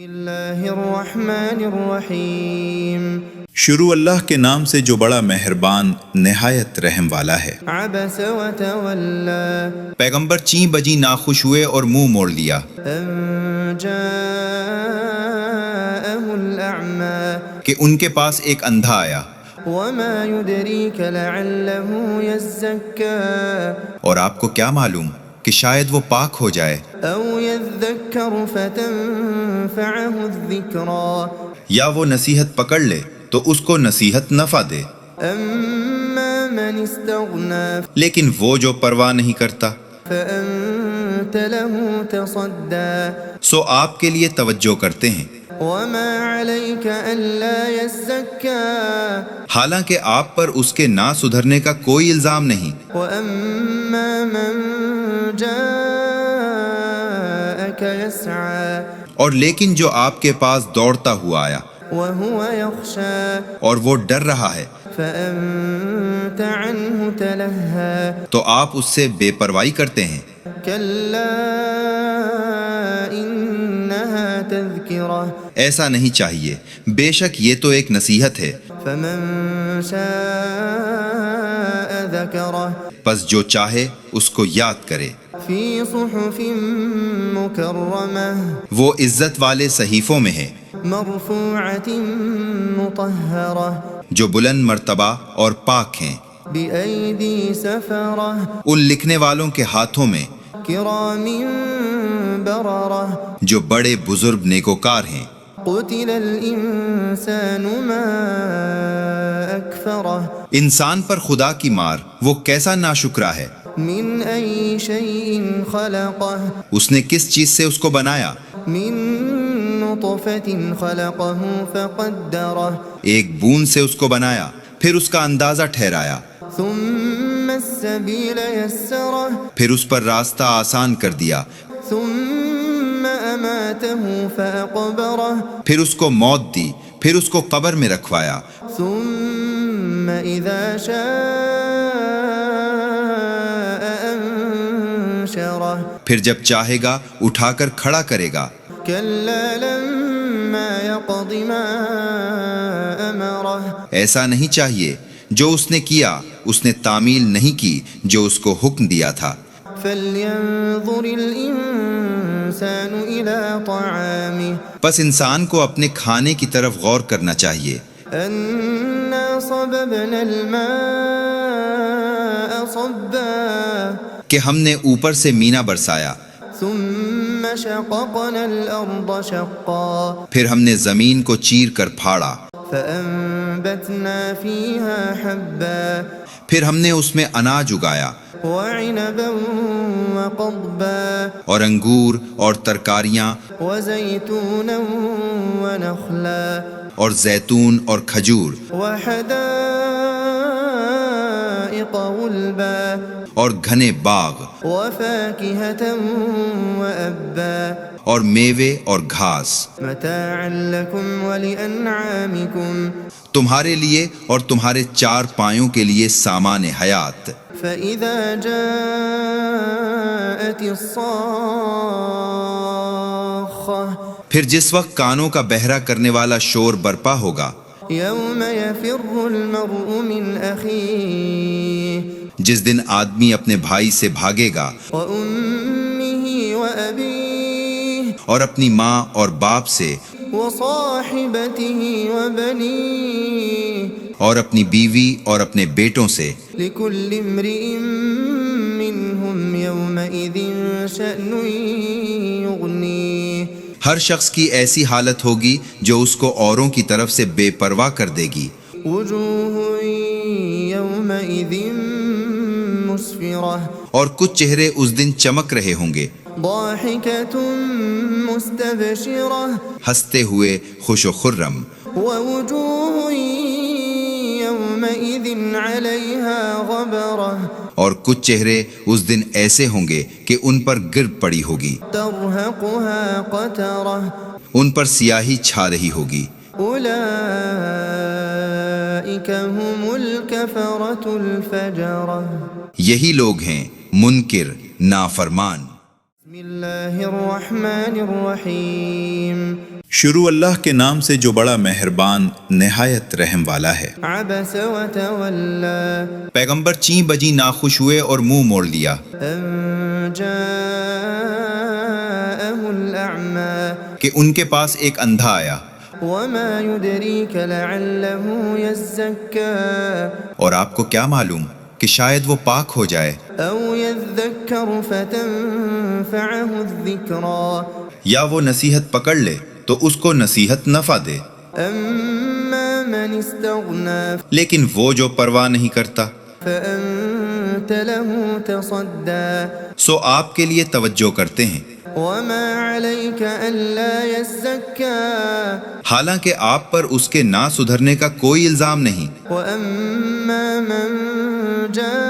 اللہ الرحمن الرحیم شروع اللہ کے نام سے جو بڑا مہربان نہایت رحم والا ہے۔ عبس وتولى پیغمبر چیں بجیں ناخوش ہوئے اور منہ موڑ لیا ان جاءه الأعمى کہ ان کے پاس ایک اندھا آیا، وما يدريك لعله يزكى اور آپ کو کیا معلوم کہ شاید وہ پاک ہو جائے او يذكر فتنفعه الذكرى یا وہ نصیحت پکڑ لے تو اس کو نصیحت نفع دے، اما من استغنى لیکن وہ جو پرواہ نہیں کرتا فأنت له تصدى سو آپ کے لیے توجہ کرتے ہیں، وما عليك ألا يزكى حالانکہ آپ پر اس کے نہ سدھرنے کا کوئی الزام نہیں۔ وأما من جاءك يسعى اور لیکن جو آپ کے پاس دوڑتا ہوا آیا وهو يخشى اور وہ ڈر رہا ہے فأنت عنه تلهى تو آپ اس سے بے پرواہی کرتے ہیں۔ كلا إنها تذكرة ایسا نہیں چاہیے، بے شک یہ تو ایک نصیحت ہے، فمن شاء ذكره پس جو چاہے اس کو یاد کرے۔ في صحف مكرمة وہ عزت والے صحیفوں میں ہے مرفوعة مطهرة جو بلند مرتبہ اور پاک ہیں، بأيدي سفرة ان لکھنے والوں کے ہاتھوں میں كرام بررة جو بڑے بزرگ نیکوکار ہیں۔ قتل الإنسان ما أكفره انسان پر خدا کی مار وہ کیسا ناشکرا ہے، من أي شيء خلقه اس نے کس چیز سے اس کو بنایا، من نطفة خلقه فقدره ایک بوند سے اس کو بنایا پھر اس کا اندازہ ٹھہرایا، ثم السبيل يسره پھر اس پر راستہ آسان کر دیا، ثم أماته فأقبره پھر اس کو موت دی، پھر اس کو قبر میں رکھوایا، ثم إذا شاء أنشره پھر جب چاہے گا اٹھا کر کھڑا کرے گا۔ كلا لما يقض ما أمره ایسا نہیں چاہیے، جو اس نے کیا اس نے تعمیل نہیں کی جو اس کو حکم دیا تھا۔ فلينظر الإنسان إلى طعامه پس انسان کو اپنے کھانے کی طرف غور کرنا چاہیے، أنا صببنا الماء صبا کہ ہم نے اوپر سے مینا برسایا، ثم شققنا الأرض شقا پھر ہم نے زمین کو چیر کر پھاڑا، فأنبتنا فيها حبا پھر ہم نے اس میں اناج اگایا وعنبا وقضبا اور انگور اور ترکاریاں وزيتونا ونخلا اور زیتون اور کھجور وحدائق غلبا اور گھنے باغ وفاكهة وأبا اور میوے اور گھاس، متاعا لكم ولأنعامكم تمہارے لیے اور تمہارے چار پایوں کے لیے سامان حیات۔ فإذا جاءت الصاخة پھر جس وقت کانوں کا بہرا کرنے والا شور برپا ہوگا، يوم يفر المرء من أخيه جس دن آدمی اپنے بھائی سے بھاگے گا وأمه وأبيه اور اپنی ماں اور باپ سے وصاحبته وبنيه اور اپنی بیوی اور اپنے بیٹوں سے، لكل امرئ منهم يومئذ شأن يغنيه ہر شخص کی ایسی حالت ہوگی جو اس کو اوروں کی طرف سے بے پرواہ کر دے گی۔ وجوه يومئذ مسفرة اور کچھ چہرے اس دن چمک رہے ہوں گے، ضاحكة مستبشرة ہنستے ہوئے خوش و خرم، ووجوه يومئذ عليها غبرة اور کچھ چہرے اس دن ایسے ہوں گے کہ ان پر گرد پڑی ہوگی، ترهقها قترة ان پر سیاہی چھا رہی ہوگی۔ أولئك هم الكفرة الفجرة یہی لوگ ہیں منکر نافرمان۔ بسم اللہ الرحمن الرحیم شروع اللہ کے نام سے جو بڑا مہربان نہایت رحم والا ہے۔ عبس وتولى پیغمبر چیں بجیں ناخوش ہوئے اور منہ موڑ لیا أن جاءه الأعمى کہ ان کے پاس ایک اندھا آیا، وما يدريك لعله يزكى اور آپ کو کیا معلوم کہ شاید وہ پاک ہو جائے أو يذكر فتنفعه الذكرى یا وہ نصیحت پکڑ لے تو اس کو نصیحت نفع دے، أما من استغنى لیکن وہ جو پرواہ نہیں کرتا فأنت له تصدى سو آپ کے لیے توجہ کرتے ہیں، وما عليك ألا يزكى حالانکہ آپ پر اس کے نہ سدھرنے کا کوئی الزام نہیں۔ وأما من جاءك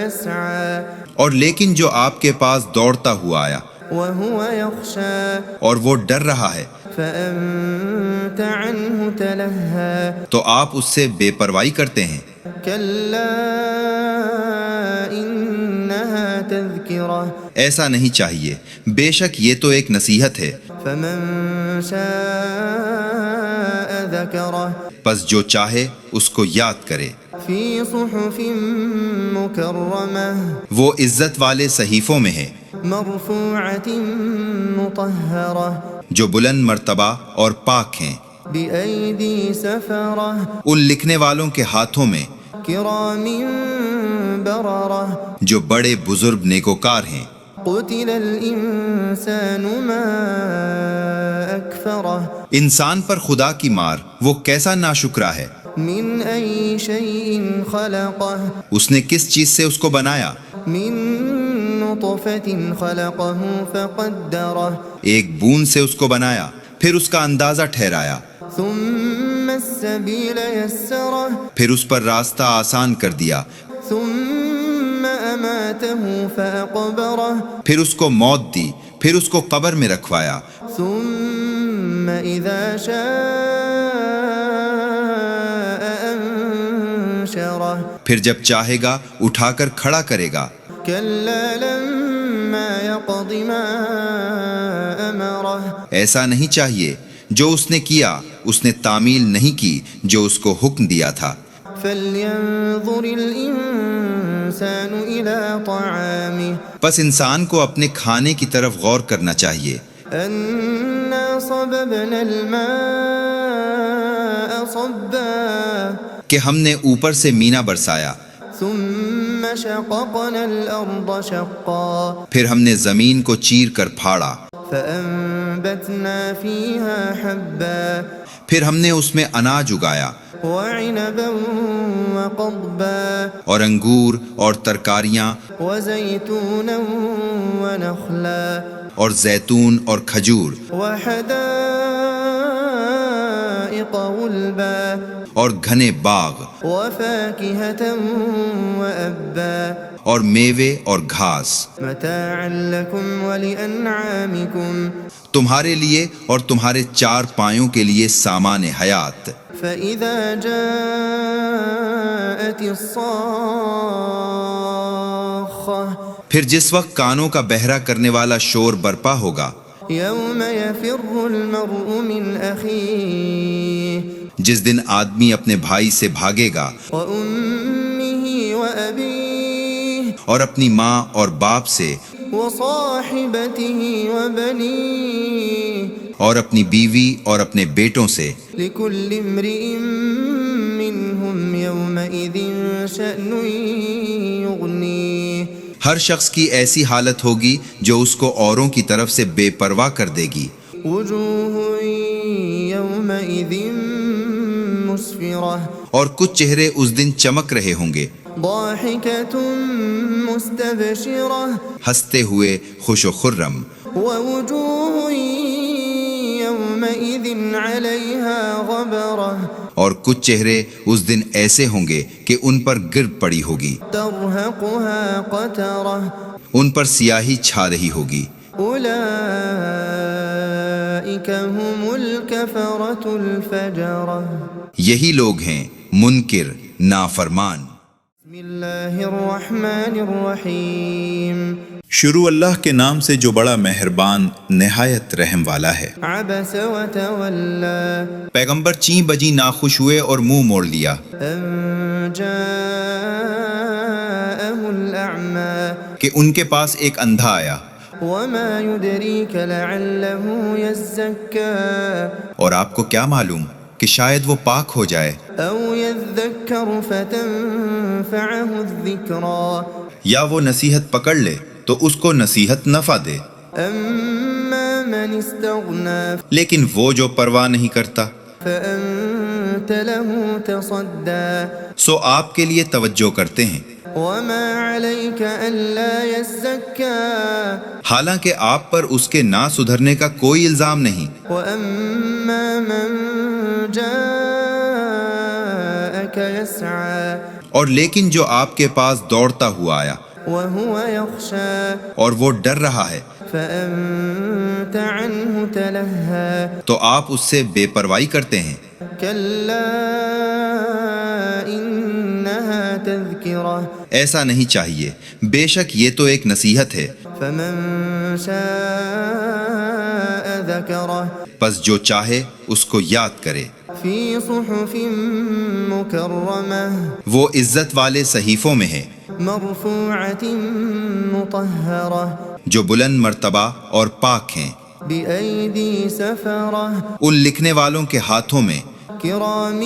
يسعى اور لیکن جو آپ کے پاس دوڑتا ہوا آیا وهو يخشى اور وہ ڈر رہا ہے فأنت عنه تلهى تو آپ اس سے بے پرواہی کرتے ہیں۔ كلا إنها تذكرة ایسا نہیں چاہیے، بے شک یہ تو ایک نصیحت ہے، فمن شاء ذكره پس جو چاہے اس کو یاد کرے۔ في صحف مكرمة وہ عزت والے صحیفوں میں ہے مرفوعة مطهرة جو بلند مرتبہ اور پاک ہیں، بأيدي سفرة ان لکھنے والوں کے ہاتھوں میں كرام بررة جو بڑے بزرگ نیکوکار ہیں۔ قتل الإنسان ما أكفره انسان پر خدا کی مار وہ کیسا ناشکرا ہے، من أي شيء خلقه اس نے کس چیز سے اس کو بنایا، من نطفة خلقه فقدره ایک بوند سے اس کو بنایا پھر اس کا اندازہ ٹھہرایا، ثم السبيل يسره پھر اس پر راستہ آسان کر دیا، ثم أماته فأقبره پھر اس کو موت دی، پھر اس کو قبر میں رکھوایا، ثم إذا شاء أنشره پھر جب چاہے گا اٹھا کر کھڑا کرے گا۔ كلا لما يقض ما أمره ایسا نہیں چاہیے، جو اس نے کیا اس نے تعمیل نہیں کی جو اس کو حکم دیا تھا۔ فلينظر الإنسان إلى طعامه پس انسان کو اپنے کھانے کی طرف غور کرنا چاہیے، أنا صببنا الماء صبا کہ ہم نے اوپر سے مینا برسایا، ثم شققنا الأرض شقا پھر ہم نے زمین کو چیر کر پھاڑا، فأنبتنا فيها حبا پھر ہم نے اس میں اناج اگایا وعنبا وقضبا اور انگور اور ترکاریاں وزيتونا ونخلا اور زیتون اور کھجور وحدائق غلبا اور گھنے باغ وفاكهة وأبا اور میوے اور گھاس، متاعا لكم ولأنعامكم تمہارے لیے اور تمہارے چار پایوں کے لیے سامان حیات۔ فإذا جاءت الصاخة پھر جس وقت کانوں کا بہرا کرنے والا شور برپا ہوگا، يوم يفر المرء من أخيه جس دن آدمی اپنے بھائی سے بھاگے گا وأمه وأبيه اور اپنی ماں اور باپ سے وصاحبته وبنيه اور اپنی بیوی اور اپنے بیٹوں سے، لكل امرئ منهم يومئذ شأن يغنيه ہر شخص کی ایسی حالت ہوگی جو اس کو اوروں کی طرف سے بے پرواہ کر دے گی۔ وجوه يومئذ مسفرة اور کچھ چہرے اس دن چمک رہے ہوں گے، ضاحكة مستبشرة ہنستے ہوئے خوش و خرم، ووجوه يومئذ عليها غبرة اور کچھ چہرے اس دن ایسے ہوں گے کہ ان پر گرد پڑی ہوگی، ترهقها قترة ان پر سیاہی چھا رہی ہوگی۔ أولئك هم الكفرة الفجرة یہی لوگ ہیں منکر نافرمان۔ بسم الله الرحمن الرحيم شروع اللہ کے نام سے جو بڑا مہربان نہایت رحم والا ہے۔ عبس وتولى پیغمبر چیں بجیں ناخوش ہوئے اور منہ موڑ لیا أن جاءه الأعمى کہ ان کے پاس ایک اندھا آیا، وما يدريك لعله يزكى اور آپ کو کیا معلوم کہ شاید وہ پاک ہو جائے أو يذكر فتنفعه الذكرى یا وہ نصیحت پکڑ لے تو اس کو نصیحت نفع دے، أما من استغنى لیکن وہ جو پرواہ نہیں کرتا فأنت له تصدى سو آپ کے لیے توجہ کرتے ہیں، وما عليك ألا يزكى حالانکہ آپ پر اس کے نہ سدھرنے کا کوئی الزام نہیں۔ وأما من جاءك يسعى اور لیکن جو آپ کے پاس دوڑتا ہوا آیا وهو يخشى اور وہ ڈر رہا ہے فأنت عنه تلهى تو آپ اس سے بے پرواہی کرتے ہیں۔ كلا إنها تذكرة ایسا نہیں چاہیے، بے شک یہ تو ایک نصیحت ہے، فمن شاء ذكره پس جو چاہے اس کو یاد کرے۔ في صحف مكرمة وہ عزت والے صحیفوں میں ہے مرفوعة مطهرة جو بلند مرتبہ اور پاک ہیں، بأيدي سفرة ان لکھنے والوں کے ہاتھوں میں كرام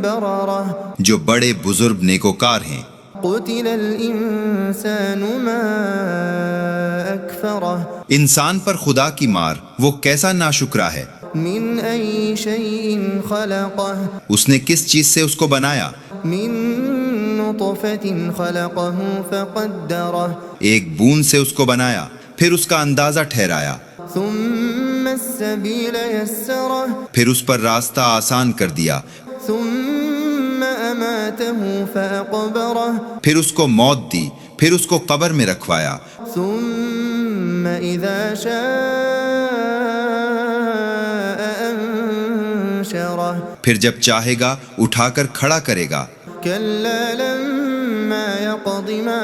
بررة جو بڑے بزرگ نیکوکار ہیں۔ قتل الإنسان ما أكفره انسان پر خدا کی مار وہ کیسا ناشکرا ہے، من أي شيء خلقه اس نے کس چیز سے اس کو بنایا، من نطفة خلقه فقدره ایک بوند سے اس کو بنایا پھر اس کا اندازہ ٹھہرایا، ثم السبيل يسره پھر اس پر راستہ آسان کر دیا، ثم أماته فأقبره پھر اس کو موت دی، پھر اس کو قبر میں رکھوایا، ثم إذا شاء أنشره پھر جب چاہے گا اٹھا کر کھڑا کرے گا۔ كلا لما يقض ما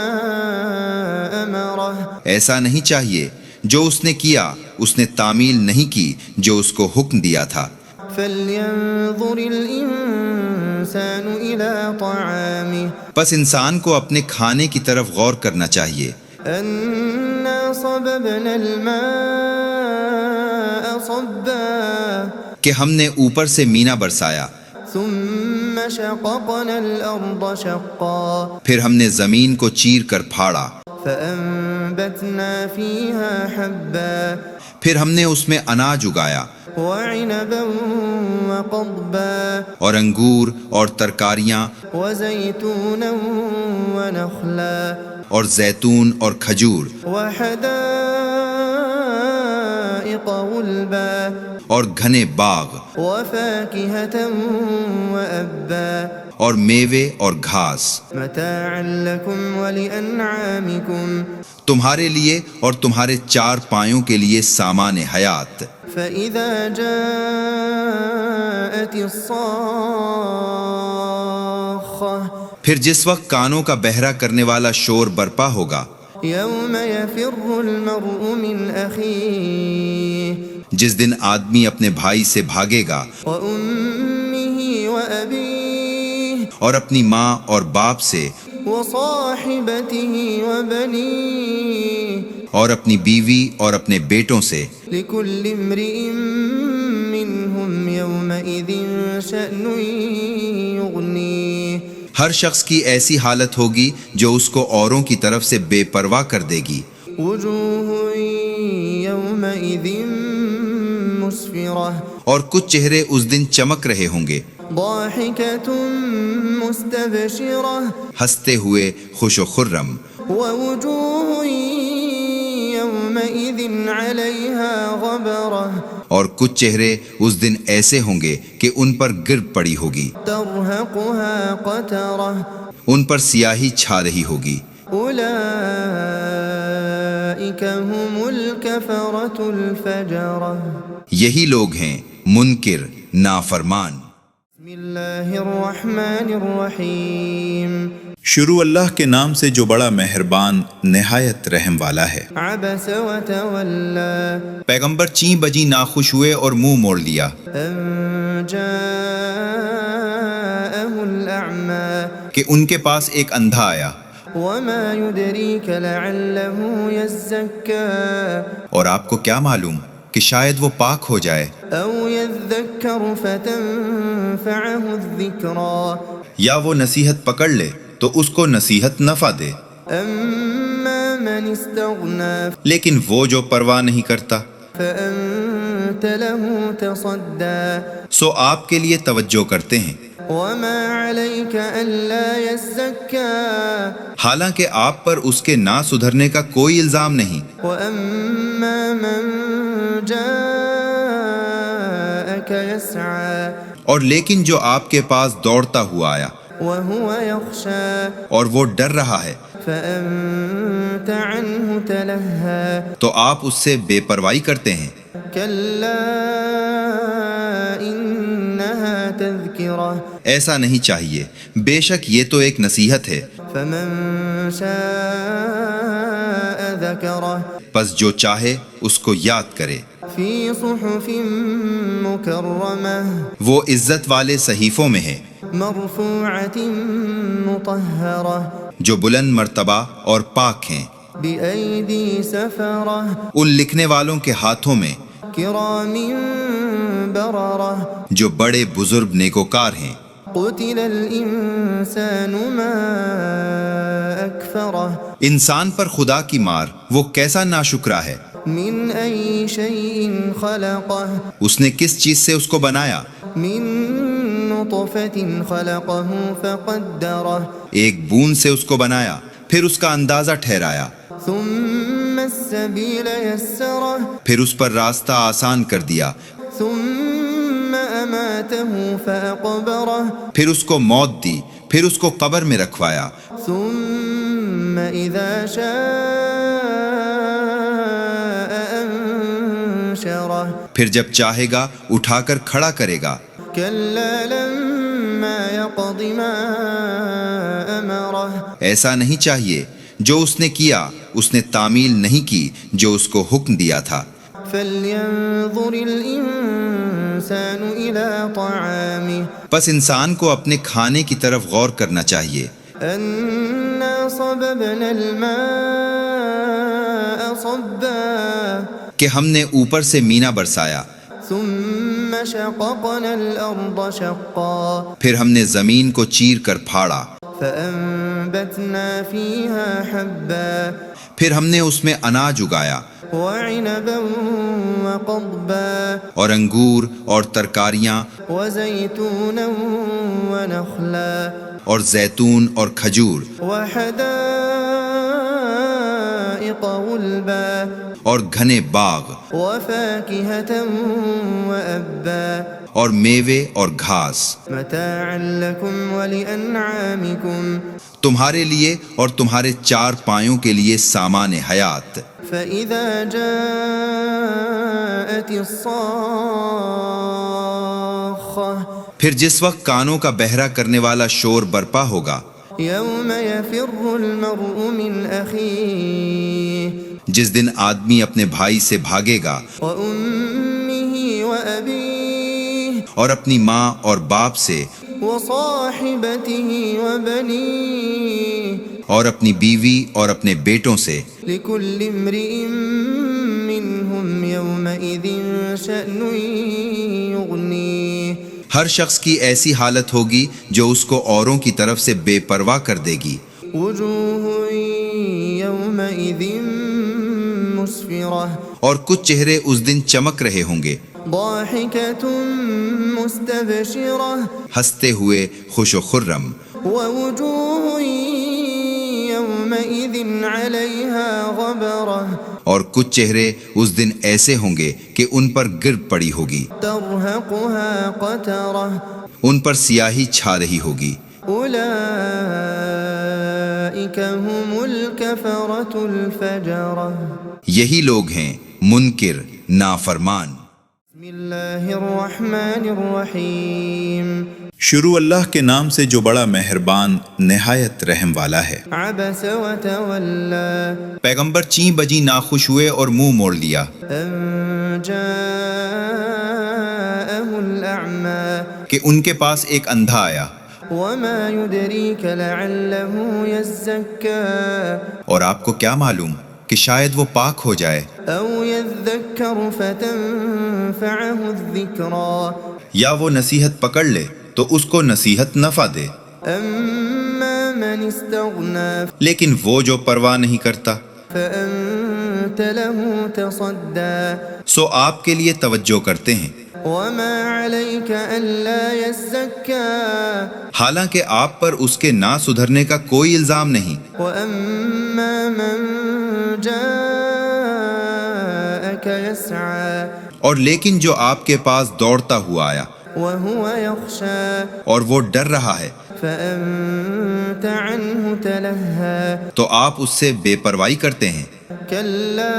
أمره ایسا نہیں چاہیے، جو اس نے کیا اس نے تعمیل نہیں کی جو اس کو حکم دیا تھا۔ فلينظر الإنسان إلى طعامه پس انسان کو اپنے کھانے کی طرف غور کرنا چاہیے، أنا صببنا الماء صبا کہ ہم نے اوپر سے مینا برسایا، ثم شققنا الأرض شقا پھر ہم نے زمین کو چیر کر پھاڑا، فأنبتنا فيها حبا پھر ہم نے اس میں اناج اگایا وعنبا وقضبا اور انگور اور ترکاریاں وزيتونا ونخلا اور زیتون اور کھجور وحدائق غلبا اور گھنے باغ وفاكهة وأبا اور میوے اور گھاس، متاعا لكم ولأنعامكم تمہارے لیے اور تمہارے چار پایوں کے لیے سامان حیات۔ فإذا جاءت الصاخة پھر جس وقت کانوں کا بہرا کرنے والا شور برپا ہوگا، يوم يفر المرء من أخيه جس دن آدمی اپنے بھائی سے بھاگے گا وأمه وأبيه اور اپنی ماں اور باپ سے وصاحبته وبنيه اور اپنی بیوی اور اپنے بیٹوں سے، لكل امرئ منهم يومئذ شأن يغنيه ہر شخص کی ایسی حالت ہوگی جو اس کو اوروں کی طرف سے بے پرواہ کر دے گی۔ وجوه يومئذ مسفرة اور کچھ چہرے اس دن چمک رہے ہوں گے، ضاحكة مستبشرة ہنستے ہوئے خوش و خرم، ووجوه يومئذ عليها غبرة اور کچھ چہرے اس دن ایسے ہوں گے کہ ان پر گرد پڑی ہوگی، ترهقها قترة ان پر سیاہی چھا رہی ہوگی۔ أولئك هم الكفرة الفجرة یہی لوگ ہیں منکر نافرمان۔ بسم الله الرحمن الرحيم شروع اللہ کے نام سے جو بڑا مہربان نہایت رحم والا ہے۔ عبس وتولى پیغمبر چیں بجیں ناخوش ہوئے اور منہ موڑ لیا أن جاءه الأعمى کہ ان کے پاس ایک اندھا آیا، وما يدريك لعله يزكى اور آپ کو کیا معلوم کہ شاید وہ پاک ہو جائے أو يذكر فتنفعه الذكرى یا وہ نصیحت پکڑ لے تو اس کو نصیحت نفع دے، أما من استغنى لیکن وہ جو پرواہ نہیں کرتا فأنت له تصدى سو آپ کے لیے توجہ کرتے ہیں، وما عليك ألا يزكى حالانکہ آپ پر اس کے نہ سدھرنے کا کوئی الزام نہیں۔ وأما من جاءك يسعى اور لیکن جو آپ کے پاس دوڑتا ہوا آیا وهو يخشى اور وہ ڈر رہا ہے فأنت عنه تلهى تو آپ اس سے بے پرواہی کرتے ہیں۔ كلا إنها تذكرة ایسا نہیں چاہیے، بے شک یہ تو ایک نصیحت ہے، فمن شاء ذكره پس جو چاہے اس کو یاد کرے۔ في صحف مكرمة وہ عزت والے صحیفوں میں ہے مرفوعة مطهرة جو بلند مرتبہ اور پاک ہیں، بأيدي سفرة ان لکھنے والوں کے ہاتھوں میں كرام بررة جو بڑے بزرگ نیکوکار ہیں۔ قتل الإنسان ما أكفره انسان پر خدا کی مار وہ کیسا ناشکرا ہے، من أي شيء خلقه اس نے کس چیز سے اس کو بنایا، من نطفة خلقه فقدره ایک بوند سے اس کو بنایا پھر اس کا اندازہ ٹھہرایا، ثم السبيل يسره پھر اس پر راستہ آسان کر دیا، ثم أماته فأقبره پھر اس کو موت دی، پھر اس کو قبر میں رکھوایا، ثم إذا شاء أنشره پھر جب چاہے گا اٹھا کر کھڑا کرے گا۔ كلا لما يقض ما أمره ایسا نہیں چاہیے، جو اس نے کیا اس نے تعمیل نہیں کی جو اس کو حکم دیا تھا۔ فلينظر الإنسان إلى طعامه پس انسان کو اپنے کھانے کی طرف غور کرنا چاہیے، أنا صببنا الماء صبا کہ ہم نے اوپر سے مینا برسایا، ثم شققنا الأرض شقا پھر ہم نے زمین کو چیر کر پھاڑا، فأنبتنا فيها حبا پھر ہم نے اس میں اناج اگایا وعنبا وقضبا اور انگور اور ترکاریاں وزيتونا ونخلا اور زیتون اور کھجور وحدائق غلبا اور گھنے باغ وفاكهة وأبا اور میوے اور گھاس، متاعا لكم ولأنعامكم تمہارے لیے اور تمہارے چار پایوں کے لیے سامان حیات۔ فإذا جاءت الصاخة پھر جس وقت کانوں کا بہرا کرنے والا شور برپا ہوگا، يوم يفر المرء من أخيه جس دن آدمی اپنے بھائی سے بھاگے گا وأمه وأبيه اور اپنی ماں اور باپ سے وصاحبته وبنيه اور اپنی بیوی اور اپنے بیٹوں سے، لكل امرئ منهم يومئذ شأن يغنيه ہر شخص کی ایسی حالت ہوگی جو اس کو اوروں کی طرف سے بے پرواہ کر دے گی۔ وجوه يومئذ مسفرة اور کچھ چہرے اس دن چمک رہے ہوں گے، ضاحكة مستبشرة ہنستے ہوئے خوش و خرم، ووجوه يومئذ عليها غبرة اور کچھ چہرے اس دن ایسے ہوں گے کہ ان پر گرد پڑی ہوگی، ترهقها قترة ان پر سیاہی چھا رہی ہوگی۔ أولئك هم الكفرة الفجرة یہی لوگ ہیں منکر نافرمان۔ بسم الله الرحمن الرحيم شروع اللہ کے نام سے جو بڑا مہربان نہایت رحم والا ہے۔ عبس وتولى پیغمبر چیں بجیں ناخوش ہوئے اور منہ موڑ لیا أن جاءه الأعمى کہ ان کے پاس ایک اندھا آیا، وما يدريك لعله يزكى اور آپ کو کیا معلوم کہ شاید وہ پاک ہو جائے أو يذكر فتنفعه الذكرى یا وہ نصیحت پکڑ لے تو اس کو نصیحت نفع دے، أما من استغنى لیکن وہ جو پرواہ نہیں کرتا فأنت له تصدى سو آپ کے لیے توجہ کرتے ہیں، وما عليك ألا يزكى حالانکہ آپ پر اس کے نہ سدھرنے کا کوئی الزام نہیں، وأما من جاءك يسعى اور لیکن جو آپ کے پاس دوڑتا ہوا آیا وهو يخشى اور وہ ڈر رہا ہے فأنت عنه تلهى تو آپ اس سے بے پرواہی کرتے ہیں، كلا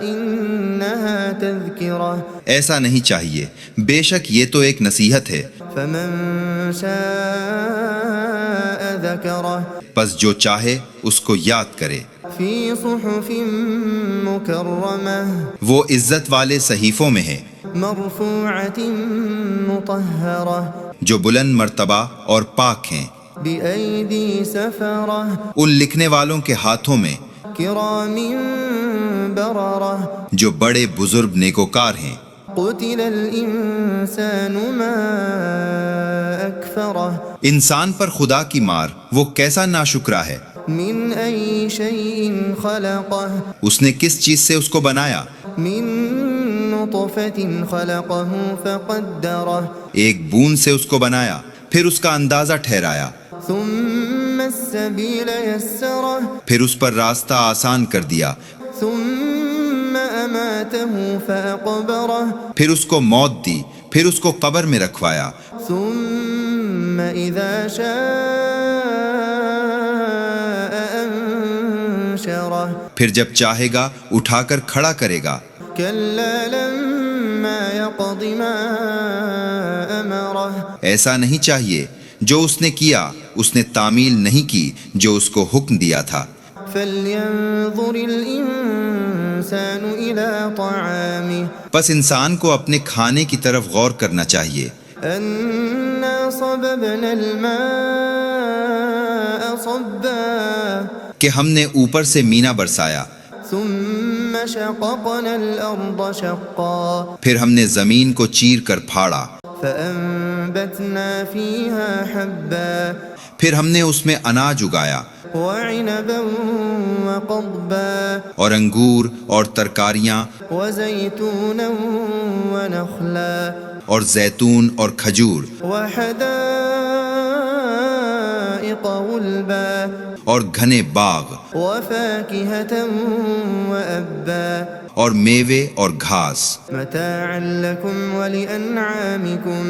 إنها تذكرة ایسا نہیں چاہیے، بے شک یہ تو ایک نصیحت ہے، فمن شاء ذكره پس جو چاہے اس کو یاد کرے، في صحف مكرمة وہ عزت والے صحیفوں میں ہے مرفوعة مطهرة جو بلند مرتبہ اور پاک ہیں، بأيدي سفرة ان لکھنے والوں کے ہاتھوں میں كرام بررة جو بڑے بزرگ نیکوکار ہیں۔ قتل الإنسان ما أكفره انسان پر خدا کی مار وہ کیسا ناشکرا ہے، من أي شيء خلقه اس نے کس چیز سے اس کو بنایا، من نطفة خلقه فقدره ایک بوند سے اس کو بنایا پھر اس کا اندازہ ٹھہرایا، ثم السبيل يسره پھر اس پر راستہ آسان کر دیا، ثم أماته فأقبره پھر اس کو موت دی، پھر اس کو قبر میں رکھوایا، ثم إذا شاء أنشره پھر جب چاہے گا اٹھا کر کھڑا کرے گا، كلا لما يقض ما أمره ایسا نہیں چاہیے، جو اس نے کیا اس نے تعمیل نہیں کی جو اس کو حکم دیا تھا، فلينظر الإنسان إلى طعامه پس انسان کو اپنے کھانے کی طرف غور کرنا چاہیے، أنا صببنا الماء صبا کہ ہم نے اوپر سے مینا برسایا، ثم شققنا الأرض شقا پھر ہم نے زمین کو چیر کر پھاڑا، فأنبتنا فيها حبا پھر ہم نے اس میں اناج اگایا وعنبا وقضبا اور انگور اور ترکاریاں وزيتونا ونخلا اور زیتون اور کھجور وحدائق غلبا اور گھنے باغ وفاكهة وأبا اور میوے اور گھاس، متاعا لكم ولأنعامكم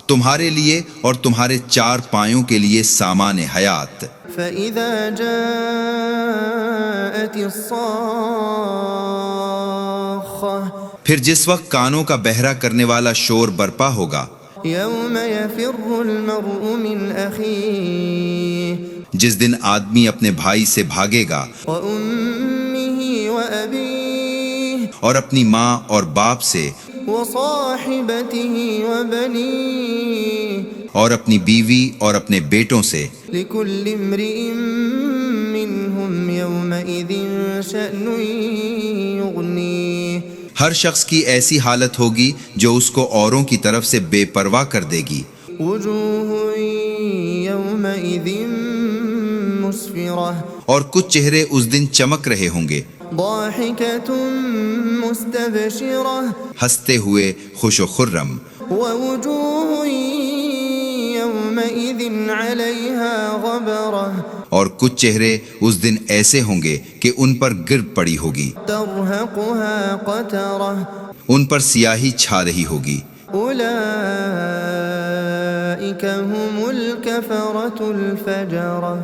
تمہارے لیے اور تمہارے چار پایوں کے لیے سامان حیات۔ فإذا جاءت الصاخة پھر جس وقت کانوں کا بہرا کرنے والا شور برپا ہوگا، يوم يفر المرء من أخيه جس دن آدمی اپنے بھائی سے بھاگے گا وأمه وأبيه اور اپنی ماں اور باپ سے وصاحبته وبنيه اور اپنی بیوی اور اپنے بیٹوں سے، لكل امرئ منهم يومئذ شأن يغنيه ہر شخص کی ایسی حالت ہوگی جو اس کو اوروں کی طرف سے بے پرواہ کر دے گی، وجوه يومئذ مسفرة اور کچھ چہرے اس دن چمک رہے ہوں گے، ضاحكة مستبشرة ہنستے ہوئے خوش و خرم، ووجوه يومئذ عليها غبرة اور کچھ چہرے اس دن ایسے ہوں گے کہ ان پر گرد پڑی ہوگی، ترهقها قترة ان پر سیاہی چھا رہی ہوگی، أولئك هم الكفرة الفجرة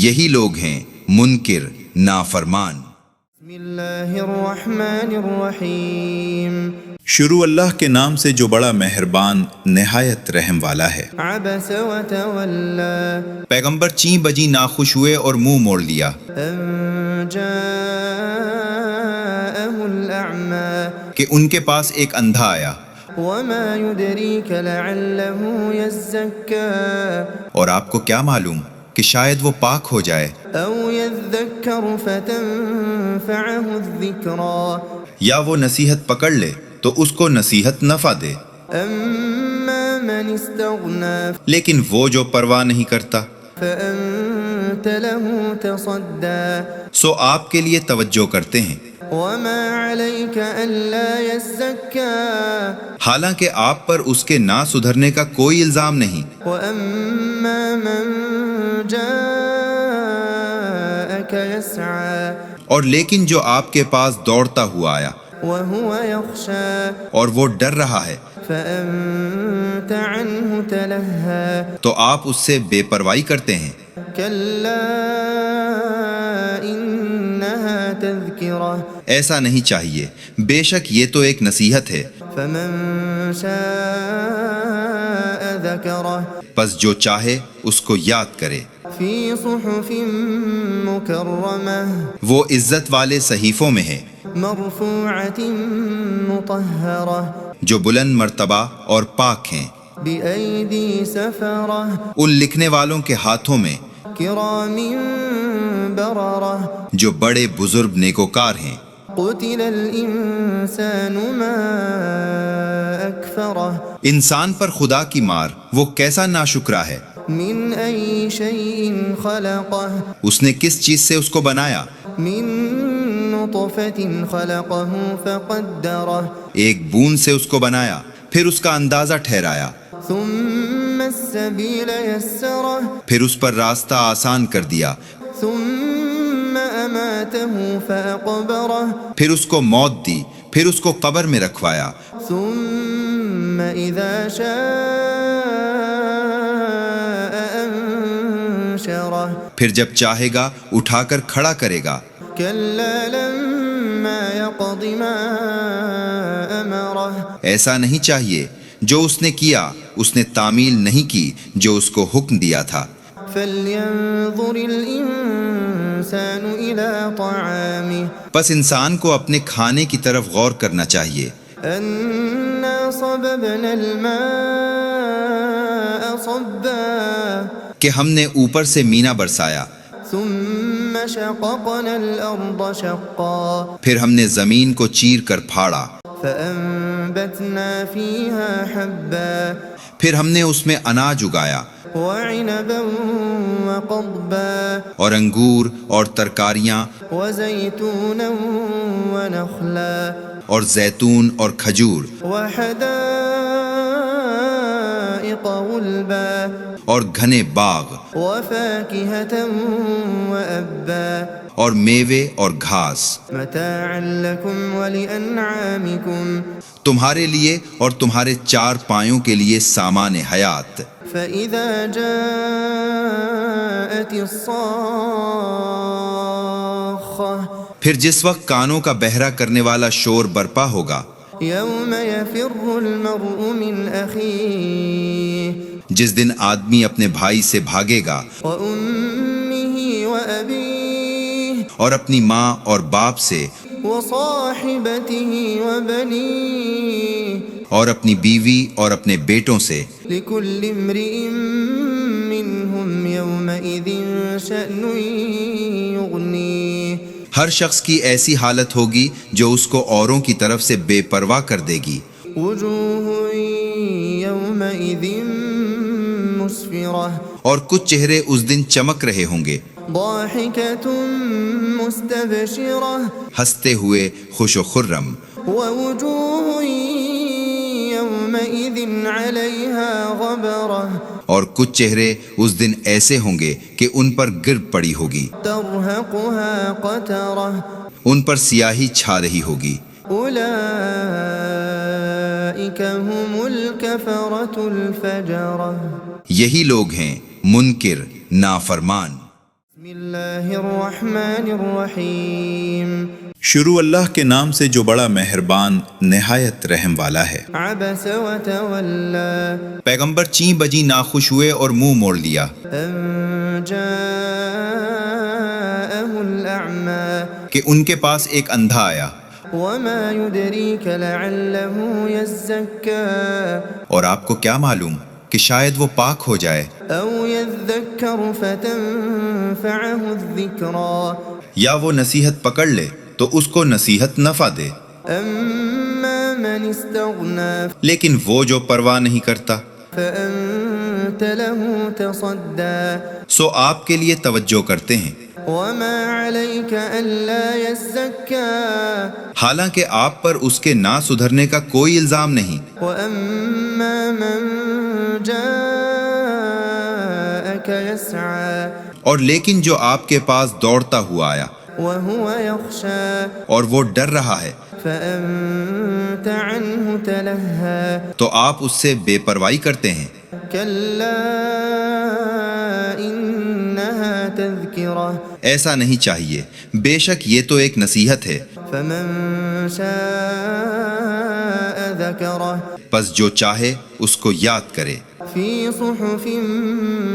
یہی لوگ ہیں منکر نافرمان۔ بسم الله الرحمن الرحيم شروع اللہ کے نام سے جو بڑا مہربان نہایت رحم والا ہے۔ عبس وتولى پیغمبر چیں بجیں ناخوش ہوئے اور منہ موڑ لیا أن جاءه الأعمى کہ ان کے پاس ایک اندھا آیا، وما يدريك لعله يزكى اور آپ کو کیا معلوم کہ شاید وہ پاک ہو جائے أو يذكر فتنفعه الذكرى یا وہ نصیحت پکڑ لے تو اس کو نصیحت نفع دے، أما من استغنى لیکن وہ جو پرواہ نہیں کرتا فأنت له تصدى سو آپ کے لیے توجہ کرتے ہیں، وما عليك ألا يزكى حالانکہ آپ پر اس کے نہ سدھرنے کا کوئی الزام نہیں۔ وأما من جاءك يسعى اور لیکن جو آپ کے پاس دوڑتا ہوا آیا وهو يخشى اور وہ ڈر رہا ہے فأنت عنه تلهى تو آپ اس سے بے پرواہی کرتے ہیں۔ كلا إنها تذكرة ایسا نہیں چاہیے، بے شک یہ تو ایک نصیحت ہے، فمن شاء ذكره پس جو چاہے اس کو یاد کرے۔ في صحف مكرمة وہ عزت والے صحیفوں میں ہے مرفوعة مطهرة جو بلند مرتبہ اور پاک ہیں، بأيدي سفرة ان لکھنے والوں کے ہاتھوں میں كرام بررة جو بڑے بزرگ نیکوکار ہیں۔ قتل الإنسان ما أكفره انسان پر خدا کی مار وہ کیسا ناشکرا ہے، من أي شيء خلقه اس نے کس چیز سے اس کو بنایا، من نطفة خلقه فقدره ایک بوند سے اس کو بنایا پھر اس کا اندازہ ٹھہرایا، ثم السبيل يسره پھر اس پر راستہ آسان کر دیا، ثم أماته فأقبره پھر اس کو موت دی، پھر اس کو قبر میں رکھوایا، ثم إذا شاء أنشره پھر جب چاہے گا اٹھا کر کھڑا کرے گا۔ كلا لما يقض ما أمره ایسا نہیں چاہیے، جو اس نے کیا اس نے تعمیل نہیں کی جو اس کو حکم دیا تھا۔ فلينظر الإنسان إلى طعامه پس انسان کو اپنے کھانے کی طرف غور کرنا چاہیے، أنا صببنا الماء صبا کہ ہم نے اوپر سے مینا برسایا، ثم شققنا الأرض شقا پھر ہم نے زمین کو چیر کر پھاڑا، فأنبتنا فيها حبا پھر ہم نے اس میں اناج اگایا وعنبا وقضبا اور انگور اور ترکاریاں وزيتونا ونخلا اور زیتون اور کھجور وحدائق غلبا اور گھنے باغ وفاكهة وأبا اور میوے اور گھاس، متاعا لكم ولأنعامكم تمہارے لیے اور تمہارے چار پایوں کے لیے سامان حیات۔ فإذا جاءت الصاخة پھر جس وقت کانوں کا بہرا کرنے والا شور برپا ہوگا، يوم يفر المرء من أخيه جس دن آدمی اپنے بھائی سے بھاگے گا وأمه وأبيه اور اپنی ماں اور باپ سے وصاحبته وبنيه اور اپنی بیوی اور اپنے بیٹوں سے، لكل امرئ منهم يومئذ شأن يغنيه ہر شخص کی ایسی حالت ہوگی جو اس کو اوروں کی طرف سے بے پرواہ کر دے گی۔ وجوه يومئذ مسفرة اور کچھ چہرے اس دن چمک رہے ہوں گے، ضاحكة مستبشرة ہنستے ہوئے خوش و خرم، ووجوه يومئذ عليها غبرة اور کچھ چہرے اس دن ایسے ہوں گے کہ ان پر گرد پڑی ہوگی، ترهقها قترة ان پر سیاہی چھا رہی ہوگی۔ أولئك هم الكفرة الفجرة یہی لوگ ہیں منکر نافرمان۔ بسم الله الرحمن الرحيم شروع اللہ کے نام سے جو بڑا مہربان نہایت رحم والا ہے۔ عبس وتولى پیغمبر چیں بجیں ناخوش ہوئے اور منہ موڑ لیا أن جاءه الأعمى کہ ان کے پاس ایک اندھا آیا، وما يدريك لعله يزكى اور آپ کو کیا معلوم کہ شاید وہ پاک ہو جائے أو يذكر فتنفعه الذكرى یا وہ نصیحت پکڑ لے تو اس کو نصیحت نفع دے، أما من استغنى لیکن وہ جو پرواہ نہیں کرتا فأنت له تصدى سو آپ کے لیے توجہ کرتے ہیں، وما عليك ألا يزكى حالانکہ آپ پر اس کے نہ سدھرنے کا کوئی الزام نہیں۔ وأما من جاءك يسعى اور لیکن جو آپ کے پاس دوڑتا ہوا آیا وهو يخشى اور وہ ڈر رہا ہے فأنت عنه تلهى تو آپ اس سے بے پرواہی کرتے ہیں۔ كلا إنها تذكرة ایسا نہیں چاہیے، بے شک یہ تو ایک نصیحت ہے، فمن شاء ذكره پس جو چاہے اس کو یاد کرے۔ في صحف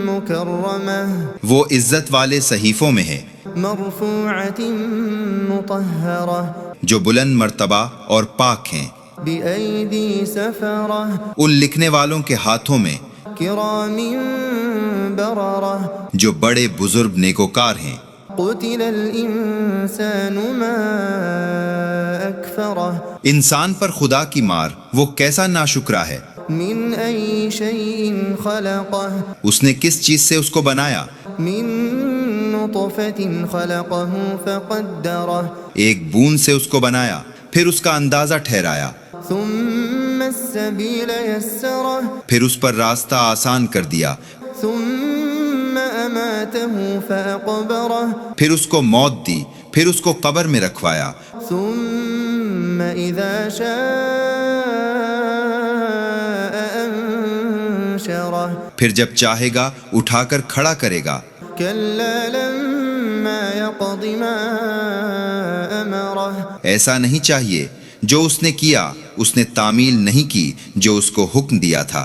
مكرمة وہ عزت والے صحیفوں میں ہے مرفوعة مطهرة جو بلند مرتبہ اور پاک ہیں، بأيدي سفرة ان لکھنے والوں کے ہاتھوں میں كرام بررة جو بڑے بزرگ نیکوکار ہیں۔ قتل الإنسان ما أكفره انسان پر خدا کی مار وہ کیسا ناشکرا ہے، من أي شيء خلقه اس نے کس چیز سے اس کو بنایا، من نطفة خلقه فقدره ایک بوند سے اس کو بنایا پھر اس کا اندازہ ٹھہرایا، ثم السبيل يسره پھر اس پر راستہ آسان کر دیا، ثم أماته فأقبره پھر اس کو موت دی، پھر اس کو قبر میں رکھوایا، ثم إذا شاء أنشره پھر جب چاہے گا اٹھا کر کھڑا کرے گا۔ كلا لما يقض ما أمره ایسا نہیں چاہیے، جو اس نے کیا اس نے تعمیل نہیں کی جو اس کو حکم دیا تھا۔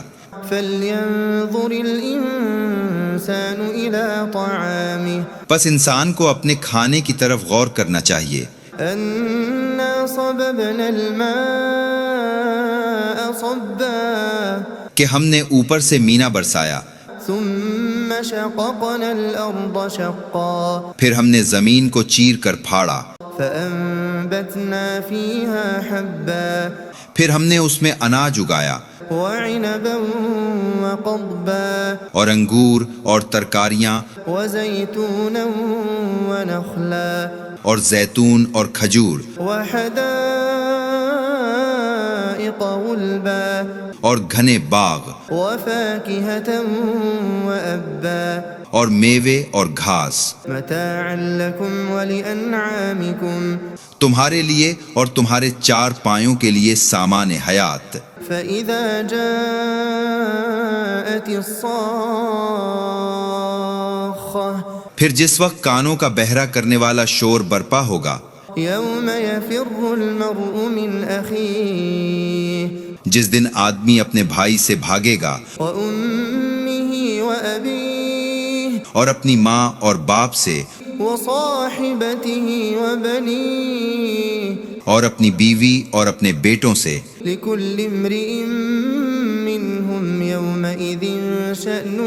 فلينظر الإنسان إلى طعامه پس انسان کو اپنے کھانے کی طرف غور کرنا چاہیے، أنا صببنا الماء صبا کہ ہم نے اوپر سے مینا برسایا، ثم شققنا الأرض شقا پھر ہم نے زمین کو چیر کر پھاڑا، فأنبتنا فيها حبا پھر ہم نے اس میں اناج اگایا وعنبا وقضبا اور انگور اور ترکاریاں وزيتونا ونخلا اور زیتون اور کھجور وحدائق غلبا اور گھنے باغ وفاكهة وأبا اور میوے اور گھاس، متاعا لكم ولأنعامكم تمہارے لیے اور تمہارے چار پایوں کے لیے سامان حیات۔ فإذا جاءت الصاخة پھر جس وقت کانوں کا بہرا کرنے والا شور برپا ہوگا، يوم يفر المرء من أخيه جس دن آدمی اپنے بھائی سے بھاگے گا وأمه وأبيه اور اپنی ماں اور باپ سے وصاحبته وبنيه اور اپنی بیوی اور اپنے بیٹوں سے، لكل امرئ منهم يومئذ شأن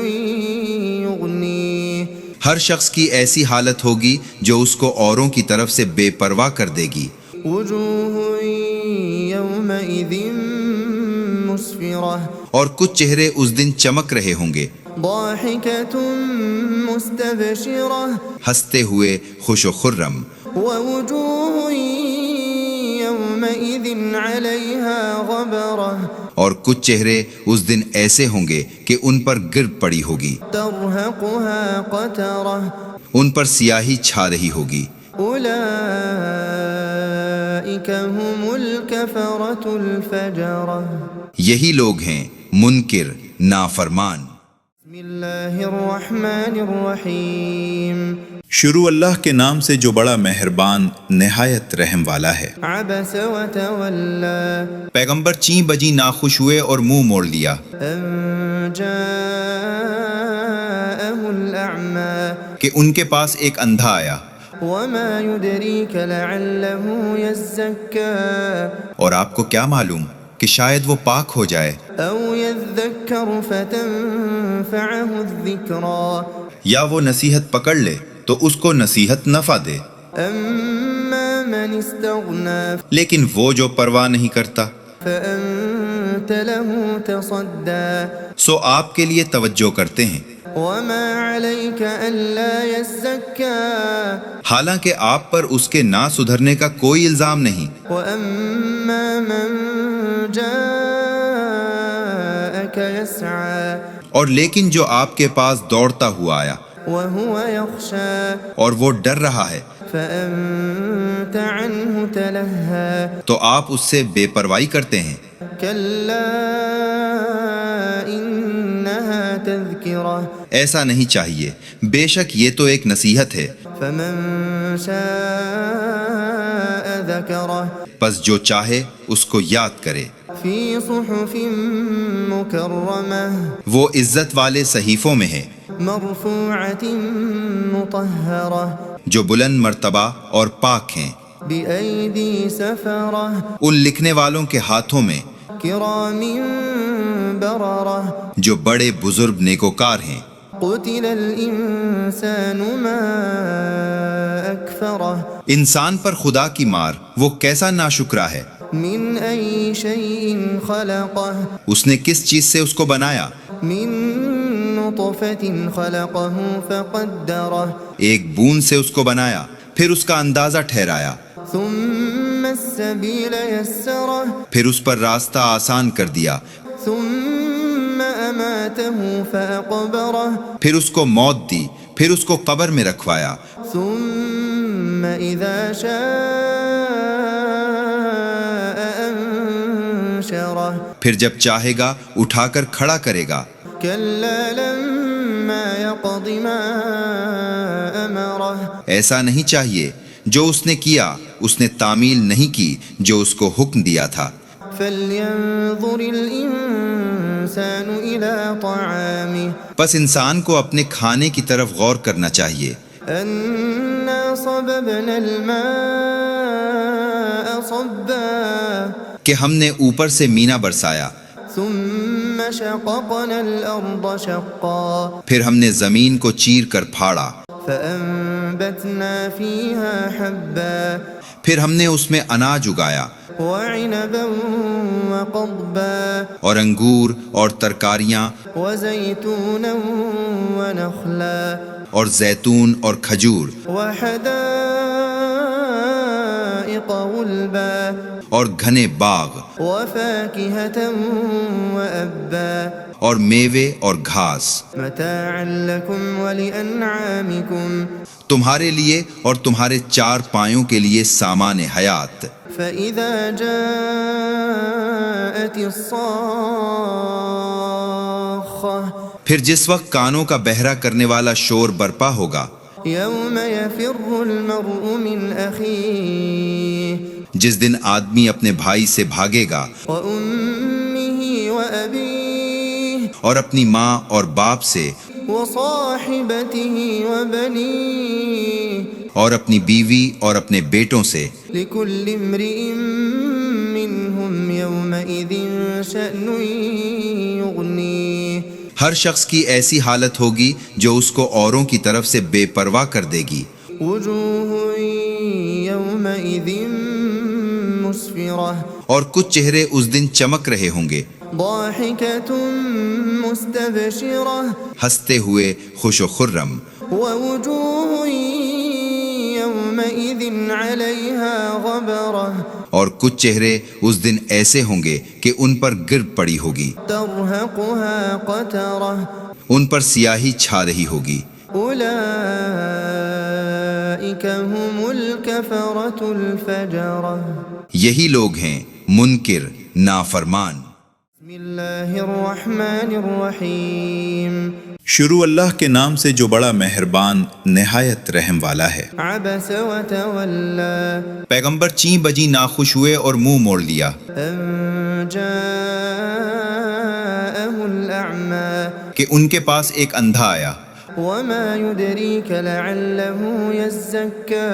يغنيه ہر شخص کی ایسی حالت ہوگی جو اس کو اوروں کی طرف سے بے پرواہ کر دے گی۔ وجوه يومئذ مسفرة اور کچھ چہرے اس دن چمک رہے ہوں گے، ضاحكة مستبشرة ہنستے ہوئے خوش و خرم، ووجوه يومئذ عليها غبرة اور کچھ چہرے اس دن ایسے ہوں گے کہ ان پر گرد پڑی ہوگی، ترهقها قترة ان پر سیاہی چھا رہی ہوگی۔ أولئك هم الكفرة الفجرة یہی لوگ ہیں منکر نافرمان۔ بسم الله الرحمن الرحيم شروع اللہ کے نام سے جو بڑا مہربان نہایت رحم والا ہے۔ عبس وتولى پیغمبر چیں بجیں ناخوش ہوئے اور منہ موڑ لیا أن جاءه الأعمى کہ ان کے پاس ایک اندھا آیا، وما يدريك لعله يزكى اور آپ کو کیا معلوم کہ شاید وہ پاک ہو جائے أو يذكر فتنفعه الذكرى یا وہ نصیحت پکڑ لے تو اس کو نصیحت نفع دے، أما من استغنى لیکن وہ جو پرواہ نہیں کرتا فأنت له تصدى سو آپ کے لیے توجہ کرتے ہیں، وما عليك ألا يزكى حالانکہ آپ پر اس کے نہ سدھرنے کا کوئی الزام نہیں۔ وأما من جاءك يسعى اور لیکن جو آپ کے پاس دوڑتا ہوا آیا وهو يخشى اور وہ ڈر رہا ہے فأنت عنه تلهى تو آپ اس سے بے پرواہی کرتے ہیں۔ كلا إنها تذكرة ایسا نہیں چاہیے، بے شک یہ تو ایک نصیحت ہے، فمن شاء ذكره پس جو چاہے اس کو یاد کرے۔ في صحف مكرمة وہ عزت والے صحیفوں میں ہے مرفوعة مطهرة جو بلند مرتبہ اور پاک ہیں، بأيدي سفرة ان لکھنے والوں کے ہاتھوں میں كرام بررة جو بڑے بزرگ نیکوکار ہیں۔ قتل الإنسان ما أكفره انسان پر خدا کی مار وہ کیسا ناشکرا ہے، من أي شيء خلقه اس نے کس چیز سے اس کو بنایا، من نطفة خلقه فقدره ایک بوند سے اس کو بنایا پھر اس کا اندازہ ٹھہرایا، ثم السبيل يسره پھر اس پر راستہ آسان کر دیا، ثم أماته فأقبره پھر اس کو موت دی، پھر اس کو قبر میں رکھوایا، ثم إذا شاء أنشره پھر جب چاہے گا اٹھا کر کھڑا کرے گا۔ كلا لما يقض ما أمره ایسا نہیں چاہیے، جو اس نے کیا اس نے تعمیل نہیں کی جو اس کو حکم دیا تھا۔ فلينظر الإنسان إلى طعامه پس انسان کو اپنے کھانے کی طرف غور کرنا چاہیے، أنا صببنا الماء صبا کہ ہم نے اوپر سے مینا برسایا، ثم شققنا الأرض شقا پھر ہم نے زمین کو چیر کر پھاڑا، فأنبتنا فيها حبا پھر ہم نے اس میں اناج اگایا وعنبا وقضبا اور انگور اور ترکاریاں وزيتونا ونخلا اور زیتون اور کھجور وحدائق غلبا اور گھنے باغ وفاكهة وأبا اور میوے اور گھاس، متاعا لكم ولأنعامكم تمہارے لیے اور تمہارے چار پایوں کے لیے سامان حیات۔ فإذا جاءت الصاخة پھر جس وقت کانوں کا بہرا کرنے والا شور برپا ہوگا، يوم يفر المرء من أخيه جس دن آدمی اپنے بھائی سے بھاگے گا وأمه وأبيه اور اپنی ماں اور باپ سے وصاحبته وبنيه اور اپنی بیوی اور اپنے بیٹوں سے، لكل امرئ منهم يومئذ شأن يغنيه ہر شخص کی ایسی حالت ہوگی جو اس کو اوروں کی طرف سے بے پرواہ کر دے گی۔ وجوه يومئذ مسفرة اور کچھ چہرے اس دن چمک رہے ہوں گے، ضاحكة مستبشرة ہنستے ہوئے خوش و خرم، ووجوه يومئذ عليها غبرة اور کچھ چہرے اس دن ایسے ہوں گے کہ ان پر گرد پڑی ہوگی، ترهقها قترة ان پر سیاہی چھا رہی ہوگی۔ أولئك هم الكفرة الفجرة یہی لوگ ہیں منکر نافرمان۔ بسم الله الرحمن الرحيم شروع اللہ کے نام سے جو بڑا مہربان نہایت رحم والا ہے۔ عبس وتولى پیغمبر چیں بجیں ناخوش ہوئے اور منہ موڑ لیا أن جاءه الأعمى کہ ان کے پاس ایک اندھا آیا، وما يدريك لعله يزكى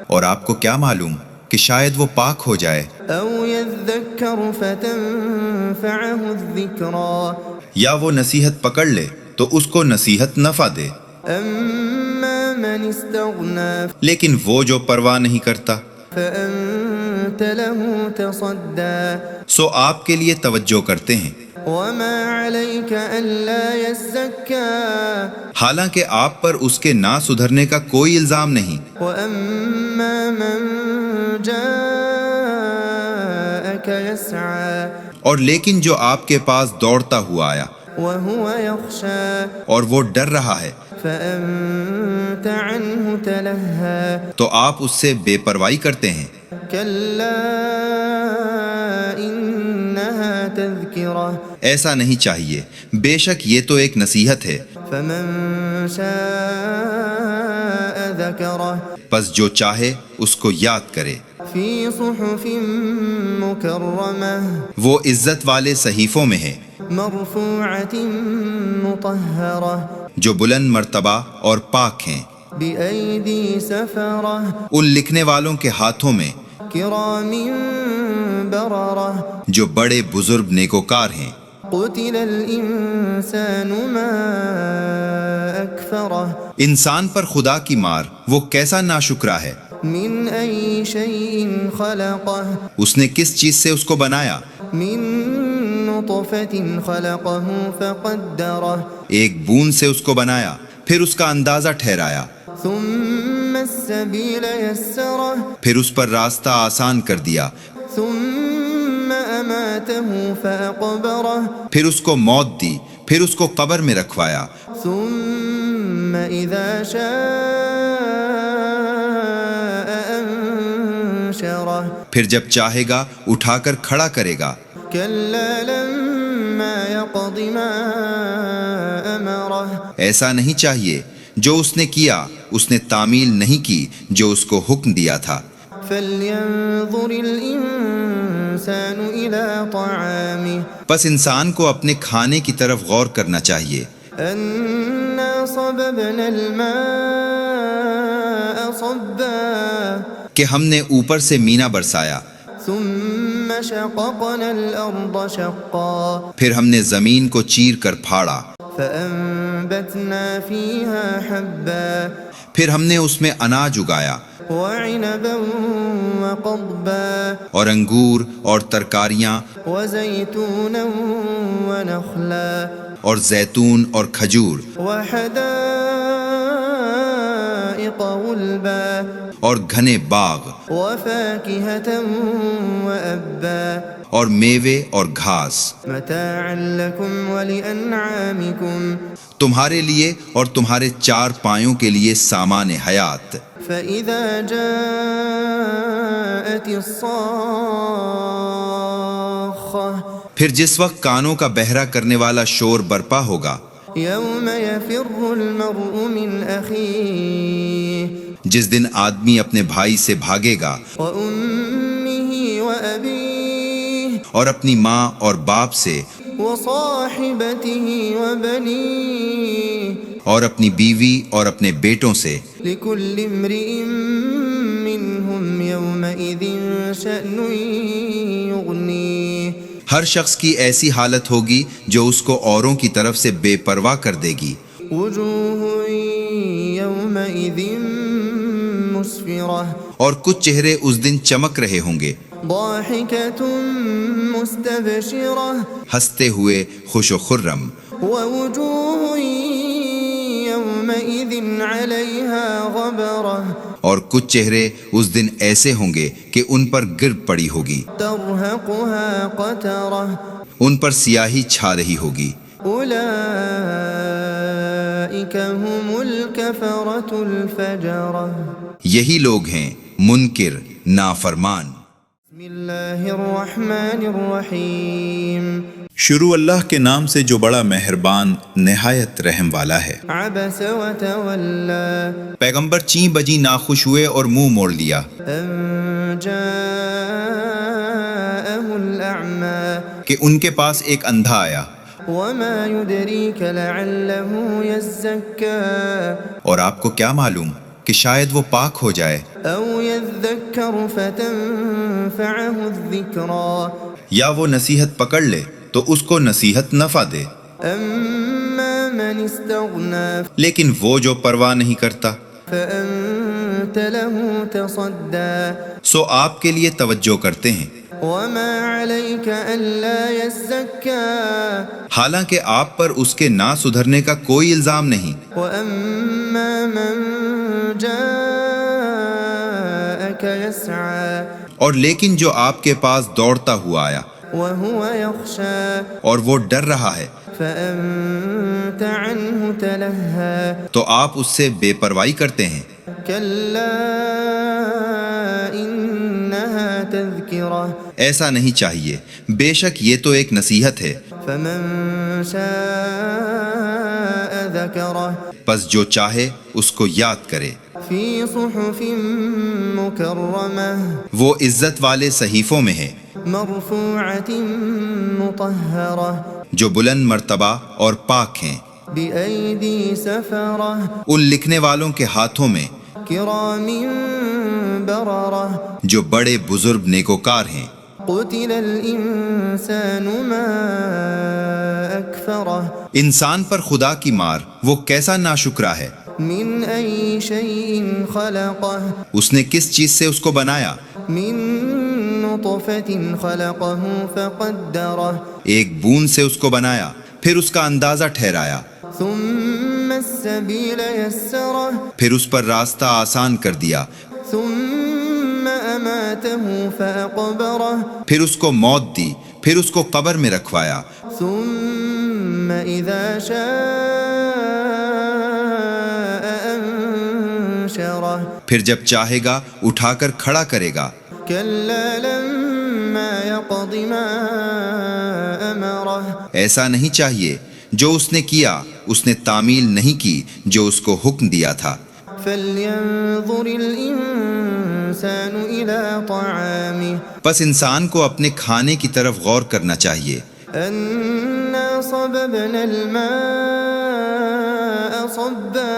اور آپ کو کیا معلوم کہ شاید وہ پاک ہو جائے أو يذكر فتنفعه الذكرى یا وہ نصیحت پکڑ لے تو اس کو نصیحت نفع دے، أما من استغنى لیکن وہ جو پرواہ نہیں کرتا فأنت له تصدى سو آپ کے لیے توجہ کرتے ہیں، وما عليك ألا يزكى حالانکہ آپ پر اس کے نہ سدھرنے کا کوئی الزام نہیں۔ وأما من جاءك يسعى اور لیکن جو آپ کے پاس دوڑتا ہوا آیا وهو يخشى اور وہ ڈر رہا ہے فأنت عنه تلهى تو آپ اس سے بے پرواہی کرتے ہیں۔ كلا إنها تذكرة ایسا نہیں چاہیے، بے شک یہ تو ایک نصیحت ہے، فمن شاء ذكره پس جو چاہے اس کو یاد کرے۔ في صحف مكرمة وہ عزت والے صحیفوں میں ہے مرفوعة مطهرة جو بلند مرتبہ اور پاک ہیں، بأيدي سفرة ان لکھنے والوں کے ہاتھوں میں كرام بررة جو بڑے بزرگ نیکوکار ہیں۔ قتل الإنسان ما أكفره انسان پر خدا کی مار وہ کیسا ناشکرا ہے، من أي شيء خلقه اس نے کس چیز سے اس کو بنایا، من نطفة خلقه فقدره ایک بوند سے اس کو بنایا پھر اس کا اندازہ ٹھہرایا، ثم السبيل يسره پھر اس پر راستہ آسان کر دیا، ثم أماته فأقبره پھر اس کو موت دی، پھر اس کو قبر میں رکھوایا، ثم إذا شاء أنشره پھر جب چاہے گا اٹھا کر کھڑا کرے گا۔ كلا لما يقض ما أمره ایسا نہیں چاہیے، جو اس نے کیا اس نے تعمیل نہیں کی جو اس کو حکم دیا تھا۔ فلينظر الإنسان إلى طعامه پس انسان کو اپنے کھانے کی طرف غور کرنا چاہیے، أنا صببنا الماء صبا کہ ہم نے اوپر سے مینا برسایا، ثم شققنا الأرض شقا پھر ہم نے زمین کو چیر کر پھاڑا، فأنبتنا فيها حبا پھر ہم نے اس میں اناج اگایا وعنبا وقضبا اور انگور اور ترکاریاں وزيتونا ونخلا اور زیتون اور کھجور وحدائق غلبا اور گھنے باغ وفاكهة وأبا اور میوے اور گھاس، متاعا لكم ولأنعامكم تمہارے لیے اور تمہارے چار پایوں کے لیے سامان حیات۔ فإذا جاءت الصاخة پھر جس وقت کانوں کا بہرا کرنے والا شور برپا ہوگا، يوم يفر المرء من أخيه جس دن آدمی اپنے بھائی سے بھاگے گا وأمه وأبيه اور اپنی ماں اور باپ سے وصاحبته وبنيه اور اپنی بیوی اور اپنے بیٹوں سے، لكل امرئ منهم يومئذ شأن يغنيه ہر شخص کی ایسی حالت ہوگی جو اس کو اوروں کی طرف سے بے پرواہ کر دے گی۔ وجوه يومئذ مسفرة اور کچھ چہرے اس دن چمک رہے ہوں گے، ضاحكة مستبشرة ہنستے ہوئے خوش و خرم، ووجوه يومئذ عليها غبرة اور کچھ چہرے اس دن ایسے ہوں گے کہ ان پر گرد پڑی ہوگی، ترهقها قترة ان پر سیاہی چھا رہی ہوگی۔ أولئك هم الكفرة الفجرة یہی لوگ ہیں منکر نافرمان۔ بسم الله الله الرحمن الرحيم شروع اللہ کے نام سے جو بڑا مہربان نہایت رحم والا ہے۔ عبس وتولى پیغمبر چیں بجیں ناخوش ہوئے اور منہ موڑ لیا أن جاءه الأعمى کہ ان کے پاس ایک اندھا آیا، وما يدريك لعله يزكى اور آپ کو کیا معلوم کہ شاید وہ پاک ہو جائے أو يذكر فتنفعه الذكرى یا وہ نصیحت پکڑ لے تو اس کو نصیحت نفع دے، أما من استغنى لیکن وہ جو پرواہ نہیں کرتا فأنت له تصدى سو آپ کے لیے توجہ کرتے ہیں، وما عليك ألا يزكى حالانکہ آپ پر اس کے نہ سدھرنے کا کوئی الزام نہیں۔ وأما من جاءك يسعى اور لیکن جو آپ کے پاس دوڑتا ہوا آیا وهو يخشى اور وہ ڈر رہا ہے فأنت عنه تلهى تو آپ اس سے بے پرواہی کرتے ہیں۔ كلا إنها تذكرة ایسا نہیں چاہیے، بے شک یہ تو ایک نصیحت ہے، فمن شاء ذكره پس جو چاہے اس کو یاد کرے۔ في صحف مكرمة وہ عزت والے صحیفوں میں ہے مرفوعة مطهرة جو بلند مرتبہ اور پاک ہیں، بأيدي سفرة ان لکھنے والوں کے ہاتھوں میں كرام بررة جو بڑے بزرگ نیکوکار ہیں۔ قتل الإنسان ما أكفره انسان پر خدا کی مار وہ کیسا ناشکرا ہے، من أي شيء خلقه اس نے کس چیز سے اس کو بنایا، من نطفة خلقه فقدره ایک بوند سے اس کو بنایا پھر اس کا اندازہ ٹھہرایا، ثم السبيل يسره پھر اس پر راستہ آسان کر دیا، ثم أماته فأقبره پھر اس کو موت دی، پھر اس کو قبر میں رکھوایا، ثم إذا شاء أنشره پھر جب چاہے گا اٹھا کر کھڑا کرے گا۔ كلا لما يقض ما أمره ایسا نہیں چاہیے، جو اس نے کیا اس نے تعمیل نہیں کی جو اس کو حکم دیا تھا۔ فلينظر الإنسان إلى طعامه پس انسان کو اپنے کھانے کی طرف غور کرنا چاہیے، أنا صببنا الماء صبا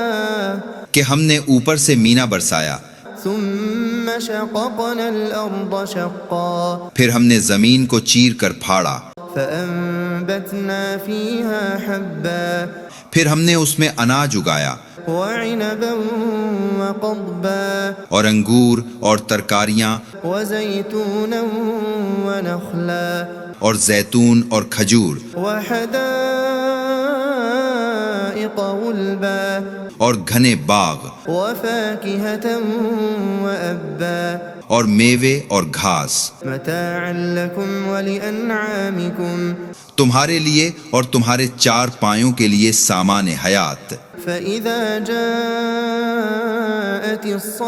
کہ ہم نے اوپر سے مینا برسایا، ثم شققنا الأرض شقا پھر ہم نے زمین کو چیر کر پھاڑا، فأنبتنا فيها حبا پھر ہم نے اس میں اناج اگایا وعنبا وقضبا اور انگور اور ترکاریاں وزيتونا ونخلا اور زیتون اور کھجور وحدائق غلبا اور گھنے باغ وفاكهة وأبا اور میوے اور گھاس، متاعا لكم ولأنعامكم تمہارے لیے اور تمہارے چار پایوں کے لیے سامان حیات۔ فإذا جاءت الصاخة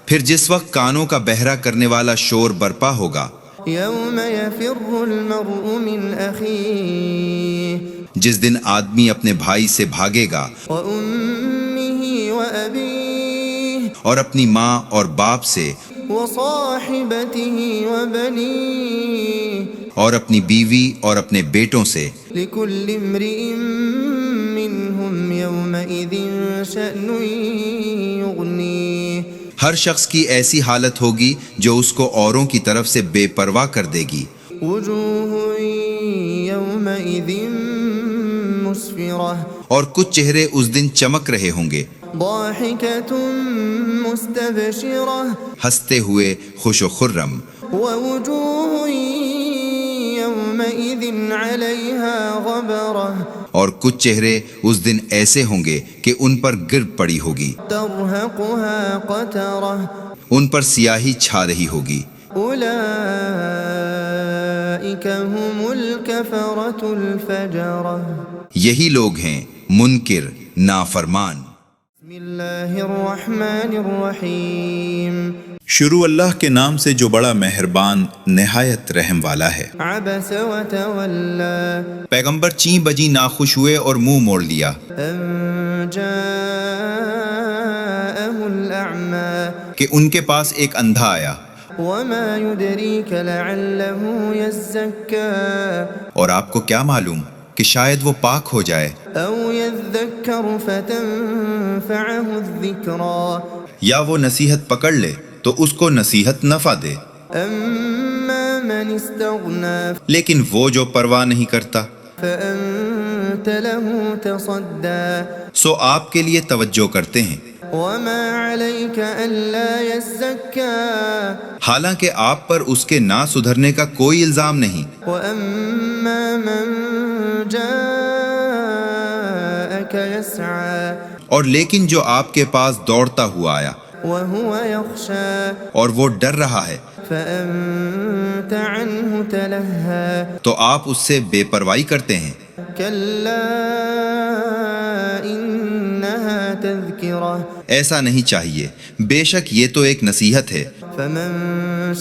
پھر جس وقت کانوں کا بہرا کرنے والا شور برپا ہوگا، يوم يفر المرء من أخيه جس دن آدمی اپنے بھائی سے بھاگے گا وأمه وأبيه اور اپنی ماں اور باپ سے وصاحبته وبنيه اور اپنی بیوی اور اپنے بیٹوں سے، لكل امرئ منهم يومئذ شأن يغنيه ہر شخص کی ایسی حالت ہوگی جو اس کو اوروں کی طرف سے بے پرواہ کر دے گی۔ وجوه يومئذ مسفرة اور کچھ چہرے اس دن چمک رہے ہوں گے، ضاحكة مستبشرة ہنستے ہوئے خوش و خرم، ووجوه يومئذ عليها غبرة اور کچھ چہرے اس دن ایسے ہوں گے کہ ان پر گرد پڑی ہوگی، ترهقها قترة ان پر سیاہی چھا رہی ہوگی۔ أولئك هم الكفرة الفجرة یہی لوگ ہیں منکر نافرمان۔ بسم الله الرحمن الرحيم شروع اللہ کے نام سے جو بڑا مہربان نہایت رحم والا ہے۔ عبس وتولى پیغمبر چیں بجیں ناخوش ہوئے اور منہ موڑ لیا أن جاءه الأعمى کہ ان کے پاس ایک اندھا آیا، وما يدريك لعله يزكى اور آپ کو کیا معلوم کہ شاید وہ پاک ہو جائے أو يذكر فتنفعه الذكرى یا وہ نصیحت پکڑ لے تو اس کو نصیحت نفع دے، أما من استغنى لیکن وہ جو پرواہ نہیں کرتا فأنت له تصدى سو آپ کے لیے توجہ کرتے ہیں، وما عليك ألا يزكى حالانکہ آپ پر اس کے نہ سدھرنے کا کوئی الزام نہیں، وأما من جاءك يسعى اور لیکن جو آپ کے پاس دوڑتا ہوا آیا وهو يخشى اور وہ ڈر رہا ہے فأنت عنه تلهى تو آپ اس سے بے پرواہی کرتے ہیں، كلا إنها تذكرة ایسا نہیں چاہیے، بے شک یہ تو ایک نصیحت ہے، فمن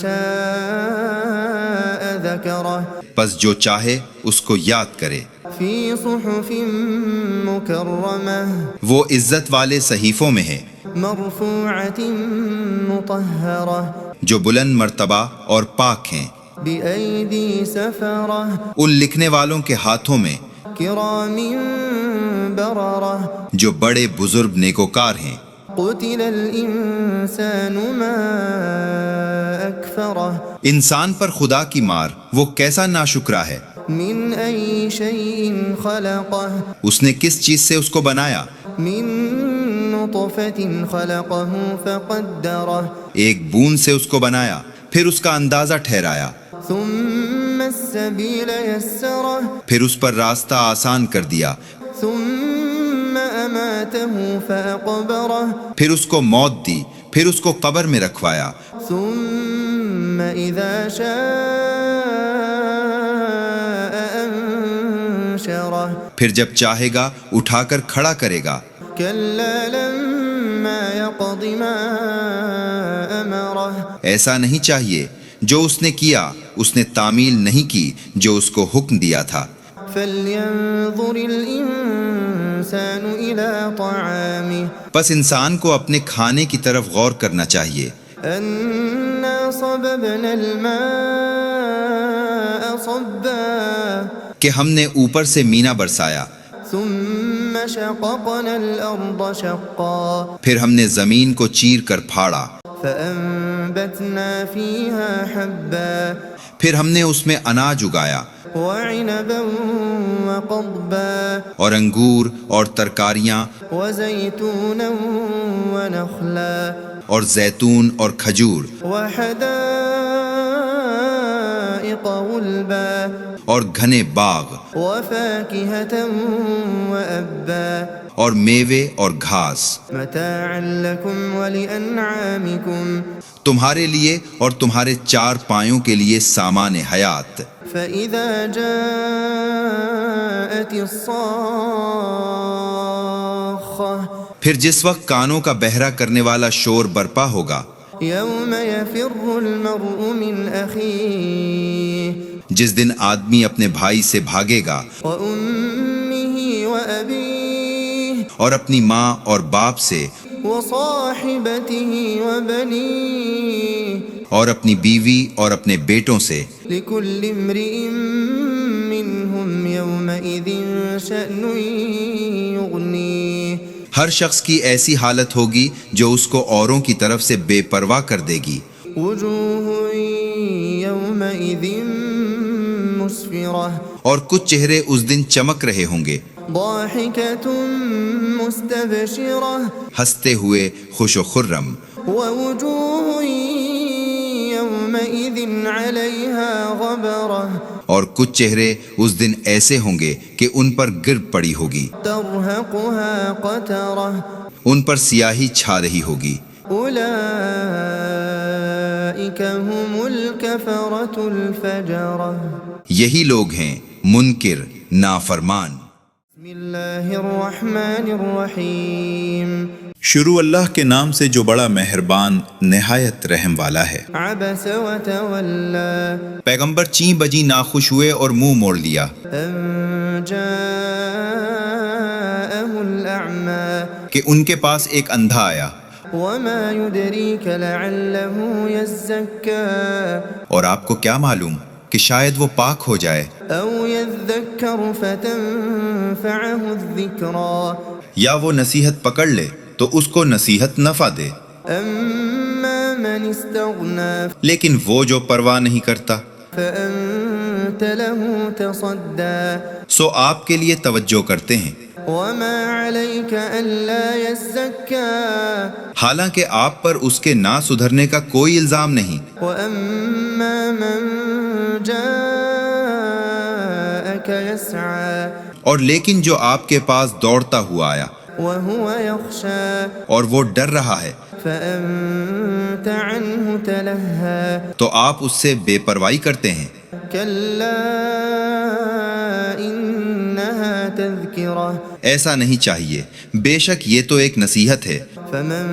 شاء ذكره پس جو چاہے اس کو یاد کرے، في صحف مكرمة وہ عزت والے صحیفوں میں ہے مرفوعة مطهرة جو بلند مرتبہ اور پاک ہیں، بأيدي سفرة ان لکھنے والوں کے ہاتھوں میں كرام بررة جو بڑے بزرگ نیکوکار ہیں۔ قتل الإنسان ما أكفره انسان پر خدا کی مار وہ کیسا ناشکرا ہے، من أي شيء خلقه اس نے کس چیز سے اس کو بنایا، من نطفة خلقه فقدره ایک بوند سے اس کو بنایا پھر اس کا اندازہ ٹھہرایا، ثم السبيل يسره پھر اس پر راستہ آسان کر دیا، ثم أماته فأقبره پھر اس کو موت دی، پھر اس کو قبر میں رکھوایا، ثم إذا شاء أنشره پھر جب چاہے گا اٹھا کر کھڑا کرے گا، كلا لما يقض ما أمره ایسا نہیں چاہیے، جو اس نے کیا اس نے تعمیل نہیں کی جو اس کو حکم دیا تھا، فلينظر الإنسان إلى طعامه پس انسان کو اپنے کھانے کی طرف غور کرنا چاہیے، أنا صببنا الماء صبا کہ ہم نے اوپر سے مینا برسایا، ثم شققنا الأرض شقا پھر ہم نے زمین کو چیر کر پھاڑا، فأنبتنا فيها حبا پھر ہم نے اس میں اناج اگایا وعنبا وقضبا اور انگور اور ترکاریاں وزيتونا ونخلا اور زیتون اور کھجور وحدائق غلبا اور گھنے باغ وفاكهة وأبا اور میوے اور گھاس، متاعا لكم ولأنعامكم تمہارے لیے اور تمہارے چار پایوں کے لیے سامان حیات۔ فإذا جاءت الصاخة پھر جس وقت کانوں کا بہرا کرنے والا شور برپا ہوگا، يوم يفر المرء من أخيه جس دن آدمی اپنے بھائی سے بھاگے گا وأمه وأبيه اور اپنی ماں اور باپ سے وصاحبته وبنيه اور اپنی بیوی اور اپنے بیٹوں سے، لكل امرئ منهم يومئذ شأن يغنيه ہر شخص کی ایسی حالت ہوگی جو اس کو اوروں کی طرف سے بے پرواہ کر دے گی، وجوه يومئذ مسفرة اور کچھ چہرے اس دن چمک رہے ہوں گے، ضاحكة مستبشرة ہنستے ہوئے خوش و خرم، ووجوه يومئذ عليها غبرة اور کچھ چہرے اس دن ایسے ہوں گے کہ ان پر گرد پڑی ہوگی، ترهقها قترة ان پر سیاہی چھا رہی ہوگی، أولئك هم الكفرة الفجرة یہی لوگ ہیں منکر نافرمان۔ بسم الله الرحمن الرحيم شروع اللہ کے نام سے جو بڑا مہربان نہایت رحم والا ہے۔ عبس وتولى پیغمبر چیں بجیں ناخوش ہوئے اور منہ موڑ لیا أن جاءه الأعمى کہ ان کے پاس ایک اندھا آیا، وما يدريك لعله يزكى اور آپ کو کیا معلوم کہ شاید وہ پاک ہو جائے أو يذكر فتنفعه الذكرى یا وہ نصیحت پکڑ لے تو اس کو نصیحت نفع دے، أما من استغنى لیکن وہ جو پرواہ نہیں کرتا فأنت له تصدى سو آپ کے لیے توجہ کرتے ہیں، وما عليك ألا يزكى حالانکہ آپ پر اس کے نہ سدھرنے کا کوئی الزام نہیں، وأما من جاءك يسعى اور لیکن جو آپ کے پاس دوڑتا ہوا آیا وهو يخشى اور وہ ڈر رہا ہے فأنت عنه تلهى تو آپ اس سے بے پرواہی کرتے ہیں، كلا إنها تذكرة ایسا نہیں چاہیے، بے شک یہ تو ایک نصیحت ہے، فمن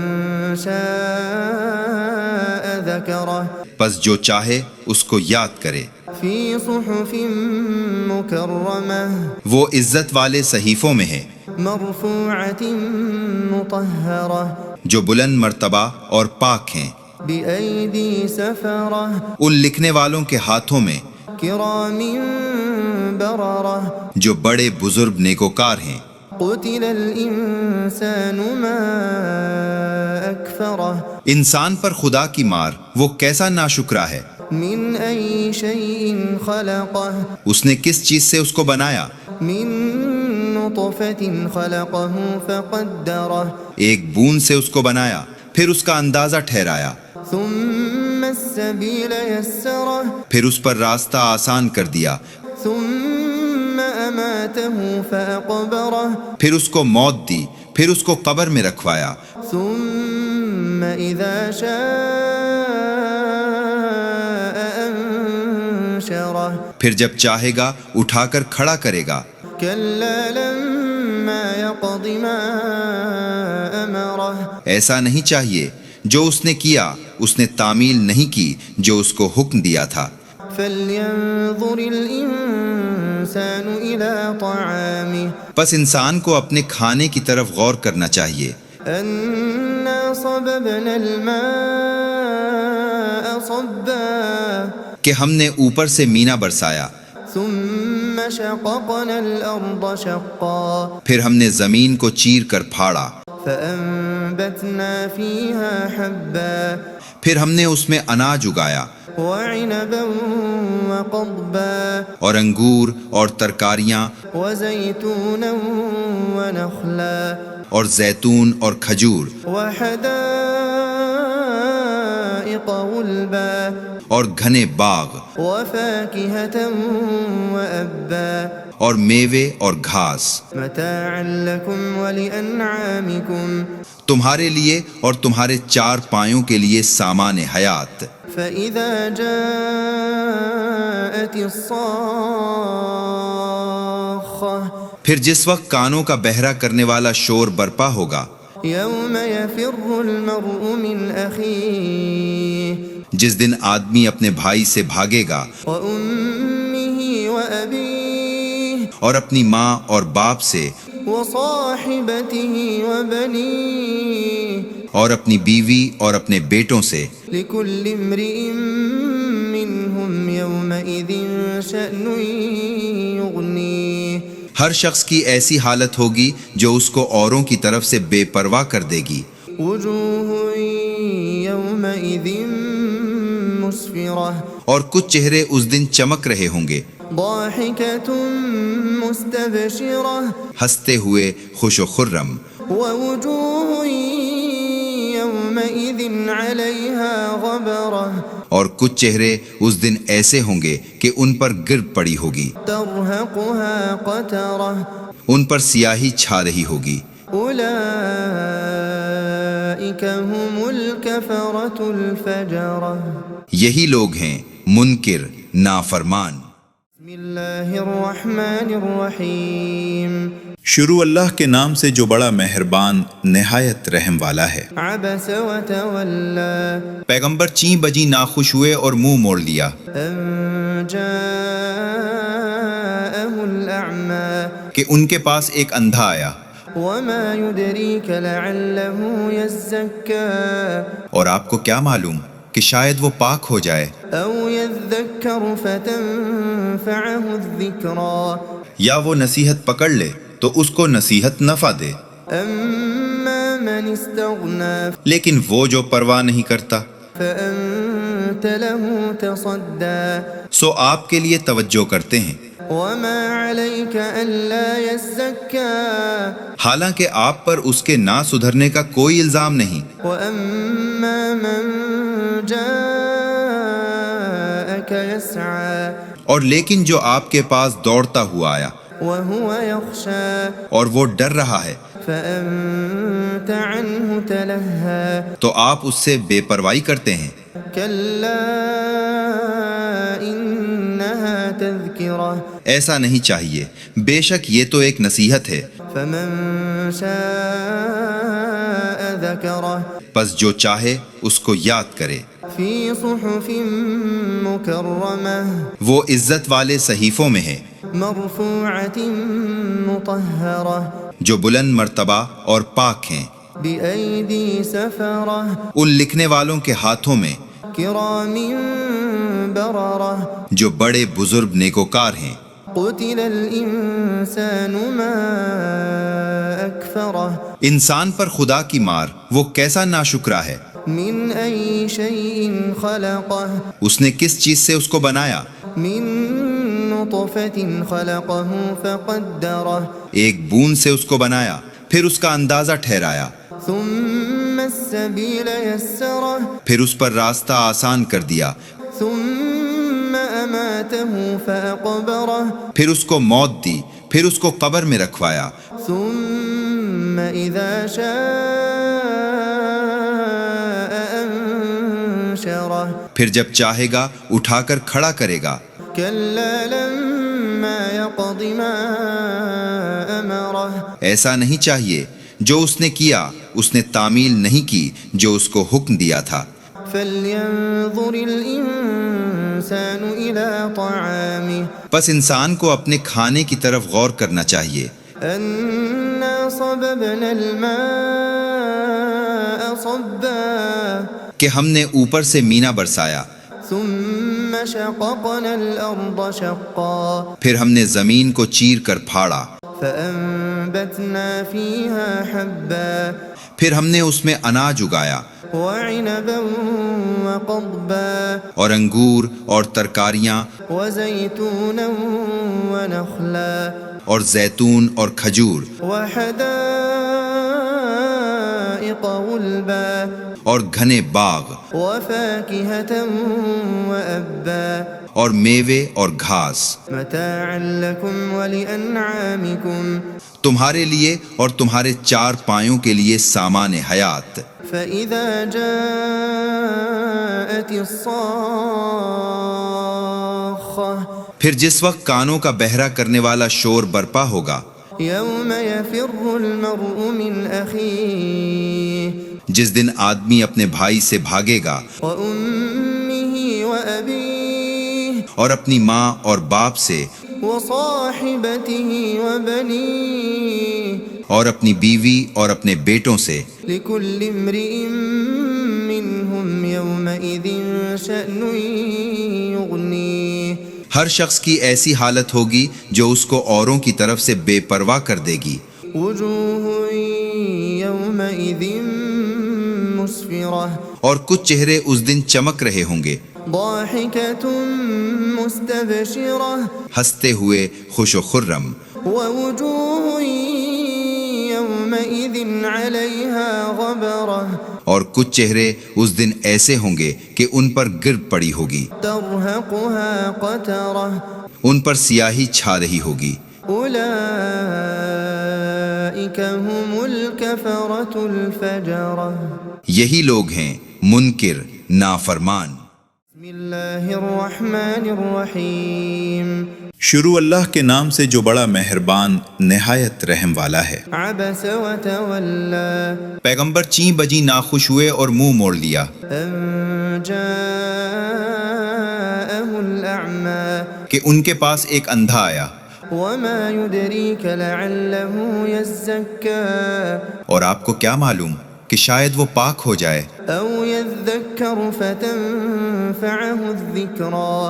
شاء ذكره پس جو چاہے اس کو یاد کرے، في صحف مكرمة وہ عزت والے صحیفوں میں ہے مرفوعة مطهرة جو بلند مرتبہ اور پاک ہیں، بأيدي سفرة ان لکھنے والوں کے ہاتھوں میں كرام بررة جو بڑے بزرگ نیکوکار ہیں۔ قتل الإنسان ما أكفره انسان پر خدا کی مار وہ کیسا ناشکرا ہے، من أي شيء خلقه اس نے کس چیز سے اس کو بنایا، من نطفة خلقه فقدره ایک بوند سے اس کو بنایا پھر اس کا اندازہ ٹھہرایا، ثم السبيل يسره پھر اس پر راستہ آسان کر دیا، ثم أماته فأقبره پھر اس کو موت دی، پھر اس کو قبر میں رکھوایا، ثم إذا شاء أنشره پھر جب چاہے گا اٹھا کر کھڑا کرے گا، كلا لما يقض ما أمره ایسا نہیں چاہیے، جو اس نے کیا اس نے تعمیل نہیں کی جو اس کو حکم دیا تھا، فلينظر الإنسان إلى طعامه پس انسان کو اپنے کھانے کی طرف غور کرنا چاہیے، أنا صببنا الماء صبا کہ ہم نے اوپر سے مینا برسایا، ثم شققنا الأرض شقا پھر ہم نے زمین کو چیر کر پھاڑا، فأنبتنا فيها حبا پھر ہم نے اس میں اناج اگایا وعنبا وقضبا اور انگور اور ترکاریاں وزيتونا ونخلا اور زیتون اور کھجور وحدائق غلبا اور گھنے باغ وفاكهة وأبا اور میوے اور گھاس، متاعا لكم ولأنعامكم تمہارے لیے اور تمہارے چار پایوں کے لیے سامان حیات۔ فإذا جاءت الصاخة پھر جس وقت کانوں کا بہرا کرنے والا شور برپا ہوگا، يوم يفر المرء من أخيه جس دن آدمی اپنے بھائی سے بھاگے گا وأمه وأبيه اور اپنی ماں اور باپ سے وصاحبته وبنيه اور اپنی بیوی اور اپنے بیٹوں سے، لكل امرئ منهم يومئذ شأن يغنيه ہر شخص کی ایسی حالت ہوگی جو اس کو اوروں کی طرف سے بے پرواہ کر دے گی، وجوه يومئذ مسفرة اور کچھ چہرے اس دن چمک رہے ہوں گے، ضاحكة مستبشرة ہنستے ہوئے خوش و خرم، ووجوه يومئذ عليها غبرة اور کچھ چہرے اس دن ایسے ہوں گے کہ ان پر گرد پڑی ہوگی، ترهقها قترة ان پر سیاہی چھا رہی ہوگی، أولئك هم الكفرة الفجرة یہی لوگ ہیں منکر نافرمان۔ بسم الله الرحمن الرحيم شروع اللہ کے نام سے جو بڑا مہربان نہایت رحم والا ہے۔ عبس وتولى پیغمبر چیں بجیں ناخوش ہوئے اور منہ موڑ لیا أن جاءه الأعمى کہ ان کے پاس ایک اندھا آیا، وما يدريك لعله يزكى اور آپ کو کیا معلوم کہ شاید وہ پاک ہو جائے أو يذكر فتنفعه الذكرى یا وہ نصیحت پکڑ لے تو اس کو نصیحت نفع دے، أما من استغنى لیکن وہ جو پرواہ نہیں کرتا فأنت له تصدى سو آپ کے لیے توجہ کرتے ہیں، وما عليك ألا يزكى حالانکہ آپ پر اس کے نہ سدھرنے کا کوئی الزام نہیں۔ وأما من جاءك يسعى اور لیکن جو آپ کے پاس دوڑتا ہوا آیا وهو يخشى اور وہ ڈر رہا ہے فأنت عنه تلهى تو آپ اس سے بے پرواہی کرتے ہیں۔ كلا إنها تذكرة ایسا نہیں چاہیے، بے شک یہ تو ایک نصیحت ہے، فمن شاء ذكره پس جو چاہے اس کو یاد کرے۔ في صحف مكرمة وہ عزت والے صحیفوں میں ہے مرفوعة مطهرة جو بلند مرتبہ اور پاک ہیں، بأيدي سفرة ان لکھنے والوں کے ہاتھوں میں كرام بررة جو بڑے بزرگ نیکوکار ہیں۔ قتل الإنسان ما أكفره انسان پر خدا کی مار وہ کیسا ناشکرا ہے، من أي شيء خلقه اس نے کس چیز سے اس کو بنایا، من نطفة خلقه فقدره ایک بوند سے اس کو بنایا پھر اس کا اندازہ ٹھہرایا، ثم السبيل يسره پھر اس پر راستہ آسان کر دیا، ثم أماته فأقبره پھر اس کو موت دی، پھر اس کو قبر میں رکھوایا، ثم إذا شاء أنشره پھر جب چاہے گا اٹھا کر کھڑا کرے گا۔ كلا لما يقض ما أمره ایسا نہیں چاہیے، جو اس نے کیا اس نے تعمیل نہیں کی جو اس کو حکم دیا تھا۔ فلينظر الإنسان إلى طعامه پس انسان کو اپنے کھانے کی طرف غور کرنا چاہیے، أنا صببنا الماء صبا کہ ہم نے اوپر سے مینا برسایا، ثم شققنا الأرض شقا پھر ہم نے زمین کو چیر کر پھاڑا، فأنبتنا فيها حبا پھر ہم نے اس میں اناج اگایا وعنبا وقضبا اور انگور اور ترکاریاں وزيتونا ونخلا اور زیتون اور کھجور وحدائق غلبا اور گھنے باغ وفاكهة وأبا اور میوے اور گھاس، متاعا لكم ولأنعامكم تمہارے لیے اور تمہارے چار پایوں کے لیے سامان حیات۔ فإذا جاءت الصاخة پھر جس وقت کانوں کا بہرا کرنے والا شور برپا ہوگا، يوم يفر المرء من أخيه جس دن آدمی اپنے بھائی سے بھاگے گا وأمه وأبيه اور اپنی ماں اور باپ سے وصاحبته وبنيه اور اپنی بیوی اور اپنے بیٹوں سے، لكل امرئ منهم يومئذ شأن يغنيه ہر شخص کی ایسی حالت ہوگی جو اس کو اوروں کی طرف سے بے پرواہ کر دے گی۔ وجوه يومئذ مسفرة اور کچھ چہرے اس دن چمک رہے ہوں گے، ضاحكة مستبشرة ہنستے ہوئے خوش و خرم، ووجوه يومئذ عليها غبرة اور کچھ چہرے اس دن ایسے ہوں گے کہ ان پر گرد پڑی ہوگی، ترهقها قترة ان پر سیاہی چھا رہی ہوگی۔ أولئك هم الكفرة الفجرة یہی لوگ ہیں منکر نافرمان۔ الله الرحمن الرحيم شروع اللہ کے نام سے جو بڑا مہربان نہایت رحم والا ہے۔ عبس وتولى پیغمبر چیں بجیں ناخوش ہوئے اور منہ موڑ لیا أن جاءه الأعمى کہ ان کے پاس ایک اندھا آیا، وما يدريك لعله يزكى اور آپ کو کیا معلوم کہ شاید وہ پاک ہو جائے أو يذكر فتنفعه الذكرى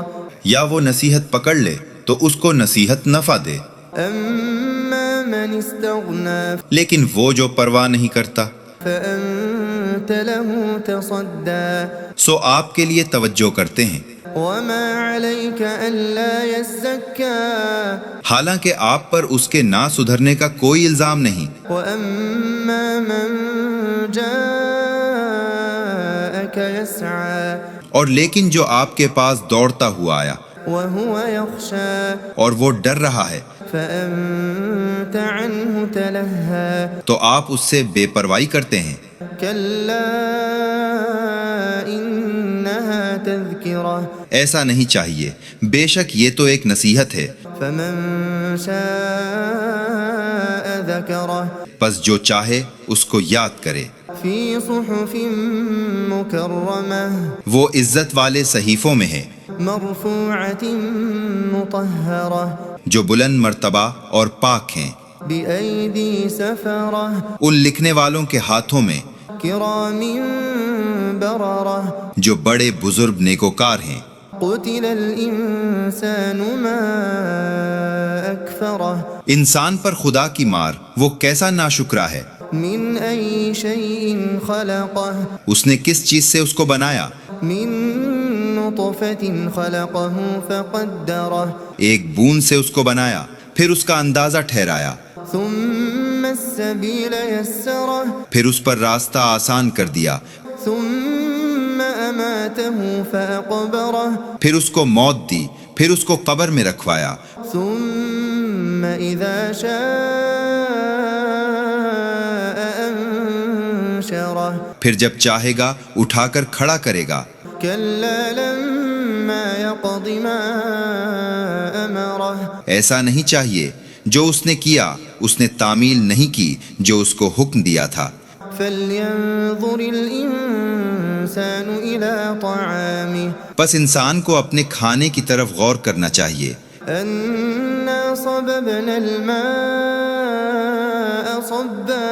یا وہ نصیحت پکڑ لے تو اس کو نصیحت نفع دے، أما من استغنى لیکن وہ جو پرواہ نہیں کرتا فأنت له تصدى سو آپ کے لیے توجہ کرتے ہیں، وما عليك ألا يزكى حالانکہ آپ پر اس کے نہ سدھرنے کا کوئی الزام نہیں۔ وأما من جاءك يسعى اور لیکن جو آپ کے پاس دوڑتا ہوا آیا وهو يخشى اور وہ ڈر رہا ہے فأنت عنه تلهى تو آپ اس سے بے پرواہی کرتے ہیں۔ كلا إنها تذكرة ایسا نہیں چاہیے، بے شک یہ تو ایک نصیحت ہے، فمن شاء ذكره پس جو چاہے اس کو یاد کرے۔ في صحف مكرمة وہ عزت والے صحیفوں میں ہے مرفوعة مطهرة جو بلند مرتبہ اور پاک ہیں، بأيدي سفرة ان لکھنے والوں کے ہاتھوں میں كرام بررة جو بڑے بزرگ نیکوکار ہیں۔ قتل الإنسان ما أكفره انسان پر خدا کی مار وہ کیسا ناشکرا ہے، من أي شيء خلقه اس نے کس چیز سے اس کو بنایا، من نطفة خلقه فقدره ایک بوند سے اس کو بنایا پھر اس کا اندازہ ٹھہرایا، ثم السبيل يسره پھر اس پر راستہ آسان کر دیا، ثم أماته فأقبره پھر اس کو موت دی، پھر اس کو قبر میں رکھوایا، ثم إذا شاء أنشره پھر جب چاہے گا اٹھا کر کھڑا کرے گا۔ كلا لما يقض ما أمره ایسا نہیں چاہیے، جو اس نے کیا اس نے تعمیل نہیں کی جو اس کو حکم دیا تھا۔ فلينظر الإنسان إلى طعامه پس انسان کو اپنے کھانے کی طرف غور کرنا چاہیے، أنا صببنا الماء صبا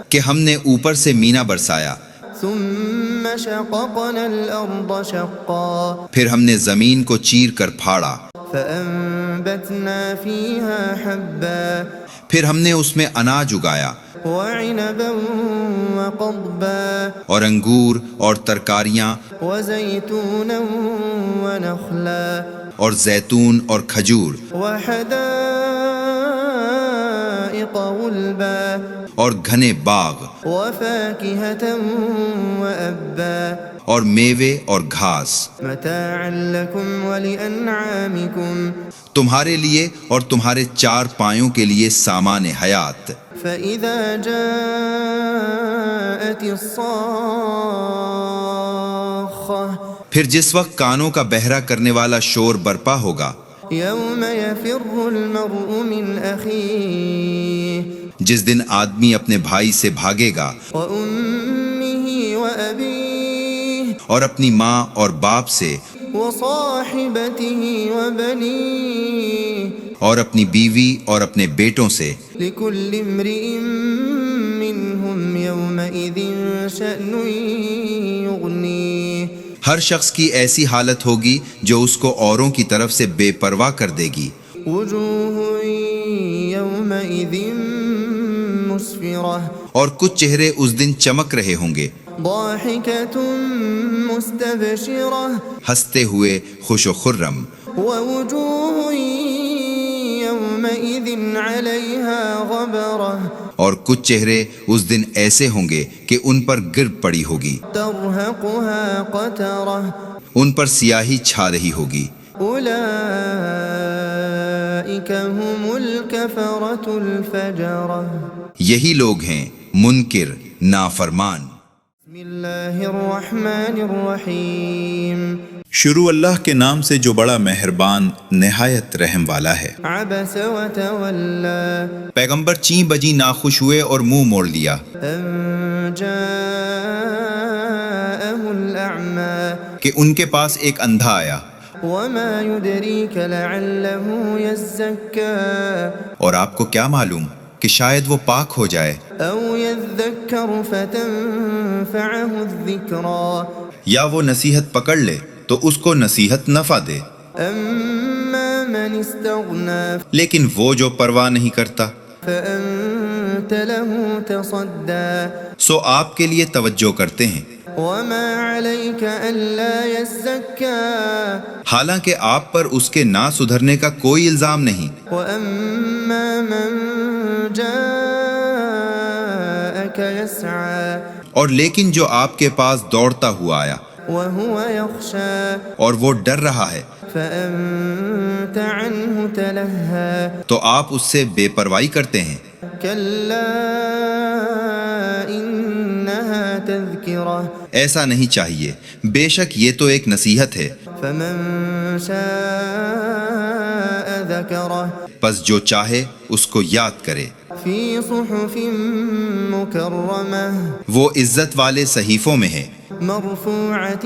کہ ہم نے اوپر سے مینا برسایا، ثم شققنا الأرض شقا پھر ہم نے زمین کو چیر کر پھاڑا، فأنبتنا فيها حبا پھر ہم نے اس میں اناج اگایا وعنبا وقضبا اور انگور اور ترکاریاں وزيتونا ونخلا اور زیتون اور کھجور وحدائق غلبا اور گھنے باغ وفاكهة وأبا اور میوے اور گھاس، متاعا لكم ولأنعامكم تمہارے لیے اور تمہارے چار پایوں کے لیے سامان حیات۔ فإذا جاءت الصاخة پھر جس وقت کانوں کا بہرا کرنے والا شور برپا ہوگا، يوم يفر المرء من أخيه جس دن آدمی اپنے بھائی سے بھاگے گا وأمه وأبيه اور اپنی ماں اور باپ سے وصاحبته وبنيه اور اپنی بیوی اور اپنے بیٹوں سے، لكل امرئ منهم يومئذ شأن يغنيه ہر شخص کی ایسی حالت ہوگی جو اس کو اوروں کی طرف سے بے پرواہ کر دے گی۔ وجوه يومئذ مسفرة اور کچھ چہرے اس دن چمک رہے ہوں گے، ضاحكة مستبشرة ہنستے ہوئے خوش و خرم، ووجوه يومئذ عليها غبرة اور کچھ چہرے اس دن ایسے ہوں گے کہ ان پر گرد پڑی ہوگی، ترهقها قترة ان پر سیاہی چھا رہی ہوگی۔ أولئك هم الكفرة الفجرة یہی لوگ ہیں منکر نافرمان۔ بسم الله الرحمن الرحيم شروع اللہ کے نام سے جو بڑا مہربان نہایت رحم والا ہے۔ عبس وتولى پیغمبر چیں بجیں ناخوش ہوئے اور منہ موڑ لیا أن جاءه الأعمى کہ ان کے پاس ایک اندھا آیا، وما يدريك لعله يزكى اور آپ کو کیا معلوم کہ شاید وہ پاک ہو جائے أو يذكر فتنفعه الذكرى یا وہ نصیحت پکڑ لے تو اس کو نصیحت نفع دے، أما من استغنى لیکن وہ جو پرواہ نہیں کرتا فأنت له تصدى سو آپ کے لیے توجہ کرتے ہیں، وما عليك ألا يزكى حالانکہ آپ پر اس کے نہ سدھرنے کا کوئی الزام نہیں۔ وأما من جاءك يسعى اور لیکن جو آپ کے پاس دوڑتا ہوا آیا وهو يخشى اور وہ ڈر رہا ہے فأنت عنه تلهى تو آپ اس سے بے پرواہی کرتے ہیں۔ كلا إنها تذكرة ایسا نہیں چاہیے، بے شک یہ تو ایک نصیحت ہے، فمن شاء ذكره پس جو چاہے اس کو یاد کرے۔ في صحف مكرمة وہ عزت والے صحیفوں میں ہے مرفوعة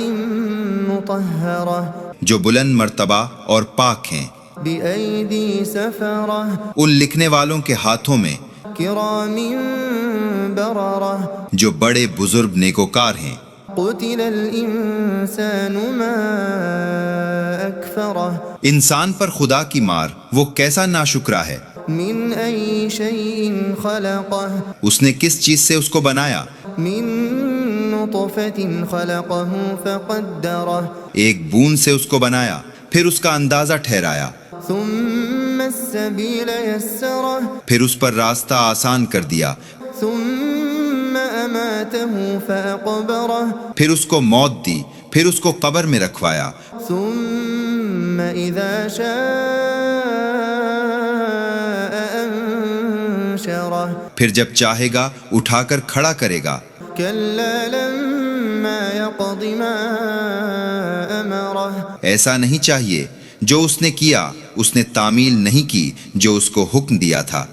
مطهرة جو بلند مرتبہ اور پاک ہیں، بأيدي سفرة ان لکھنے والوں کے ہاتھوں میں كرام بررة جو بڑے بزرگ نیکوکار ہیں۔ قتل الإنسان ما أكفره انسان پر خدا کی مار وہ کیسا ناشکرا ہے، من أي شيء خلقه اس نے کس چیز سے اس کو بنایا، من نطفة خلقه فقدره ایک بوند سے اس کو بنایا پھر اس کا اندازہ ٹھہرایا، ثم السبيل يسره پھر اس پر راستہ آسان کر دیا، ثم أماته فأقبره پھر اس کو موت دی، پھر اس کو قبر میں رکھوایا، ثم إذا شاء أنشره پھر جب چاہے گا اٹھا کر کھڑا کرے گا۔ كلا لما يقض ما أمره ایسا نہیں چاہیے، جو اس نے کیا اس نے تعمیل نہیں کی جو اس کو حکم دیا تھا۔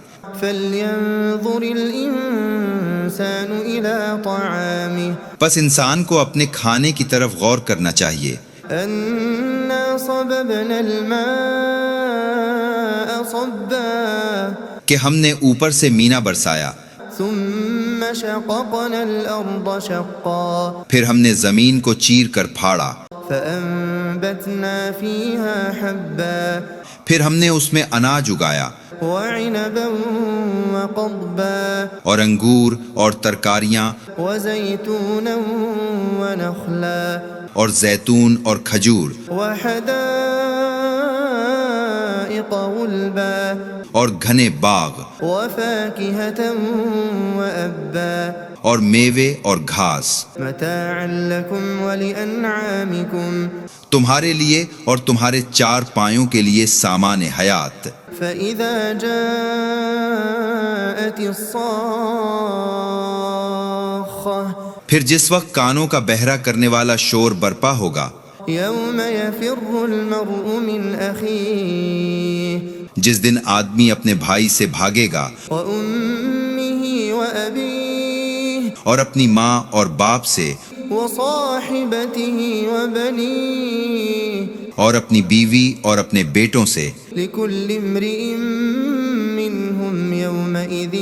فلينظر الإنسان إلى طعامه پس انسان کو اپنے کھانے کی طرف غور کرنا چاہیے، أنا صببنا الماء صبا کہ ہم نے اوپر سے مینا برسایا، ثم شققنا الأرض شقا پھر ہم نے زمین کو چیر کر پھاڑا، فأنبتنا فيها حبا پھر ہم نے اس میں اناج اگایا وعنبا وقضبا اور انگور اور ترکاریاں وزيتونا ونخلا اور زیتون اور کھجور وحدائق غلبا اور گھنے باغ وفاكهة وأبا اور میوے اور گھاس، متاعا لكم ولأنعامكم تمہارے لیے اور تمہارے چار پایوں کے لیے سامان حیات۔ فإذا جاءت الصاخة پھر جس وقت کانوں کا بہرا کرنے والا شور برپا ہوگا، يوم يفر المرء من أخيه جس دن آدمی اپنے بھائی سے بھاگے گا وأمه وأبيه اور اپنی ماں اور باپ سے وصاحبته وبنيه اور اپنی بیوی اور اپنے بیٹوں سے، لكل امرئ منهم يومئذ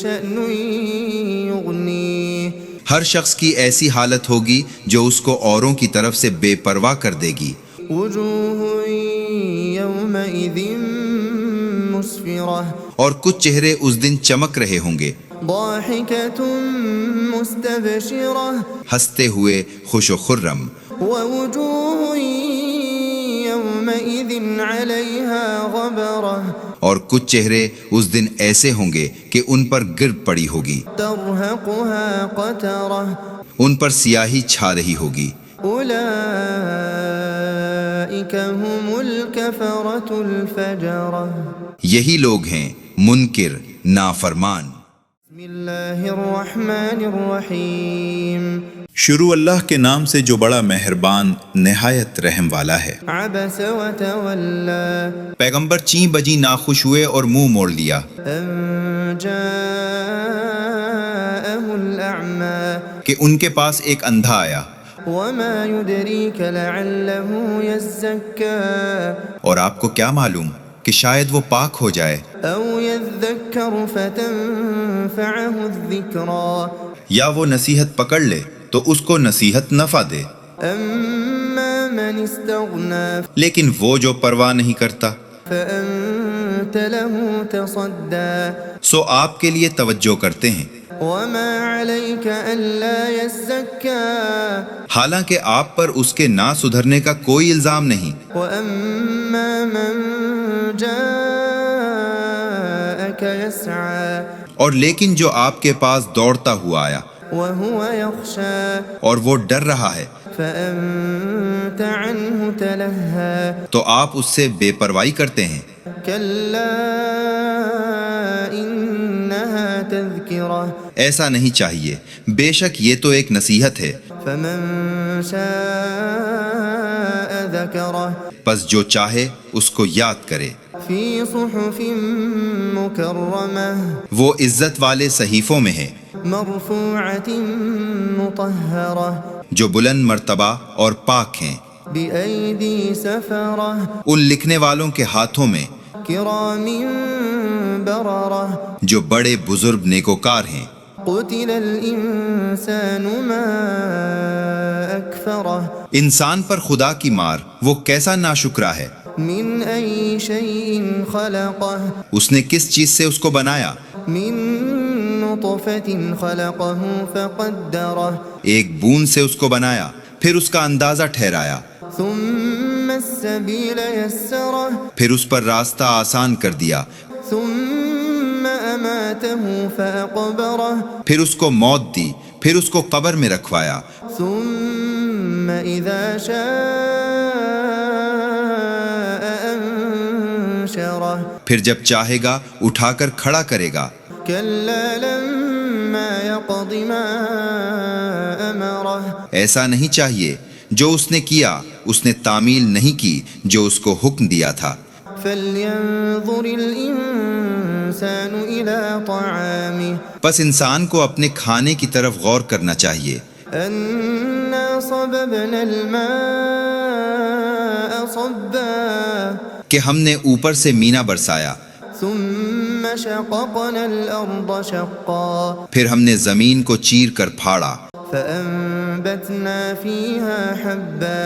شأن يغنيه ہر شخص کی ایسی حالت ہوگی جو اس کو اوروں کی طرف سے بے پرواہ کر دے گی، وجوه يومئذ مسفرة اور کچھ چہرے اس دن چمک رہے ہوں گے، ضاحكة مستبشرة ہنستے ہوئے خوش و خرم، ووجوه يومئذ عليها غبرة اور کچھ چہرے اس دن ایسے ہوں گے کہ ان پر گرد پڑی ہوگی، ترهقها قترة ان پر سیاہی چھا رہی ہوگی۔ أولئك هم الكفرة الفجرة یہی لوگ ہیں منکر نافرمان۔ بسم الله الرحمن الرحيم شروع اللہ کے نام سے جو بڑا مہربان نہایت رحم والا ہے۔ عبس وتولى پیغمبر چیں بجیں ناخوش ہوئے اور منہ موڑ لیا أن جاءه الأعمى کہ ان کے پاس ایک اندھا آیا، وما يدريك لعله يزكى اور آپ کو کیا معلوم کہ شاید وہ پاک ہو جائے أو يذكر فتنفعه الذكرى یا وہ نصیحت پکڑ لے تو اس کو نصیحت نفع دے، أما من استغنى لیکن وہ جو پرواہ نہیں کرتا فأنت له تصدى سو آپ کے لیے توجہ کرتے ہیں، وما عليك ألا يزكى حالانکہ آپ پر اس کے نہ سدھرنے کا کوئی الزام نہیں۔ وأما من جاءك يسعى اور لیکن جو آپ کے پاس دوڑتا ہوا آیا وهو يخشى اور وہ ڈر رہا ہے فأنت عنه تلهى تو آپ اس سے بے پرواہی کرتے ہیں۔ كلا إنها تذكرة ایسا نہیں چاہیے، بے شک یہ تو ایک نصیحت ہے، فمن شاء ذكره پس جو چاہے اس کو یاد کرے۔ في صحف مكرمة وہ عزت والے صحیفوں میں ہے مرفوعة مطهرة جو بلند مرتبہ اور پاک ہیں، بأيدي سفرة ان لکھنے والوں کے ہاتھوں میں كرام بررة جو بڑے بزرگ نیکوکار ہیں۔ قتل الإنسان ما أكفره انسان پر خدا کی مار وہ کیسا ناشکرا ہے، من أي شيء خلقه اس نے کس چیز سے اس کو بنایا، من نطفة خلقه فقدره ایک بوند سے اس کو بنایا پھر اس کا اندازہ ٹھہرایا، ثم السبيل يسره پھر اس پر راستہ آسان کر دیا، ثم أماته فأقبره پھر اس کو موت دی، پھر اس کو قبر میں رکھوایا، ثم إذا شاء أنشره پھر جب چاہے گا اٹھا کر کھڑا کرے گا۔ كلا لما يقض ما أمره ایسا نہیں چاہیے، جو اس نے کیا اس نے تعمیل نہیں کی جو اس کو حکم دیا تھا۔ فلينظر الإنسان إلى طعامه پس انسان کو اپنے کھانے کی طرف غور کرنا چاہیے، أنا صببنا الماء صبا کہ ہم نے اوپر سے مینا برسایا، ثم شققنا الأرض شقا پھر ہم نے زمین کو چیر کر پھاڑا، فأنبتنا فيها حبا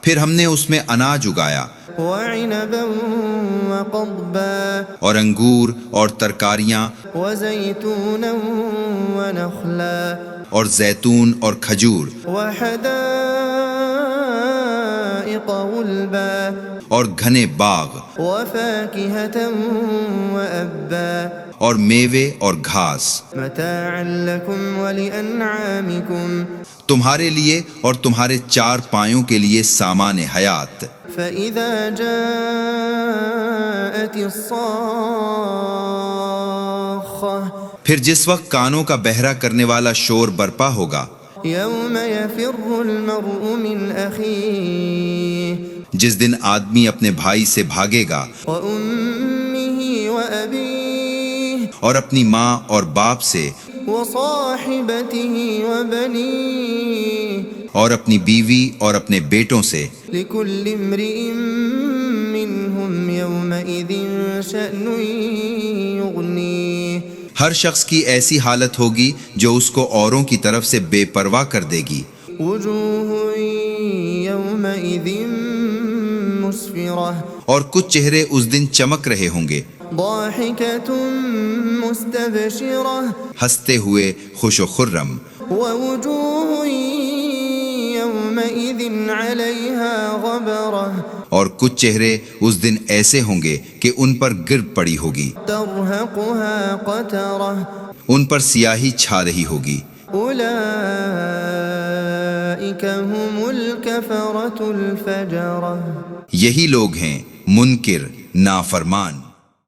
پھر ہم نے اس میں اناج اگایا وعنبا وقضبا اور انگور اور ترکاریاں وزيتونا ونخلا اور زیتون اور کھجور وحدائق غلبا اور گھنے باغ وفاكهة وأبا اور میوے اور گھاس، متاعا لكم ولأنعامكم تمہارے لیے اور تمہارے چار پایوں کے لیے سامان حیات۔ فإذا جاءت الصاخة پھر جس وقت کانوں کا بہرا کرنے والا شور برپا ہوگا، يوم يفر المرء من أخيه جس دن آدمی اپنے بھائی سے بھاگے گا وأمه وأبيه اور اپنی ماں اور باپ سے وصاحبته وبنيه اور اپنی بیوی اور اپنے بیٹوں سے، لكل امرئ منهم يومئذ شأن يغنيه ہر شخص کی ایسی حالت ہوگی جو اس کو اوروں کی طرف سے بے پرواہ کر دے گی۔ وجوه يومئذ مسفرة اور کچھ چہرے اس دن چمک رہے ہوں گے، ضاحكة مستبشرة ہنستے ہوئے خوش و خرم، ووجوه يومئذ عليها غبرة اور کچھ چہرے اس دن ایسے ہوں گے کہ ان پر گرد پڑی ہوگی، ترهقها قترة ان پر سیاہی چھا رہی ہوگی۔ أولئك هم الكفرة الفجرة یہی لوگ ہیں منکر نافرمان۔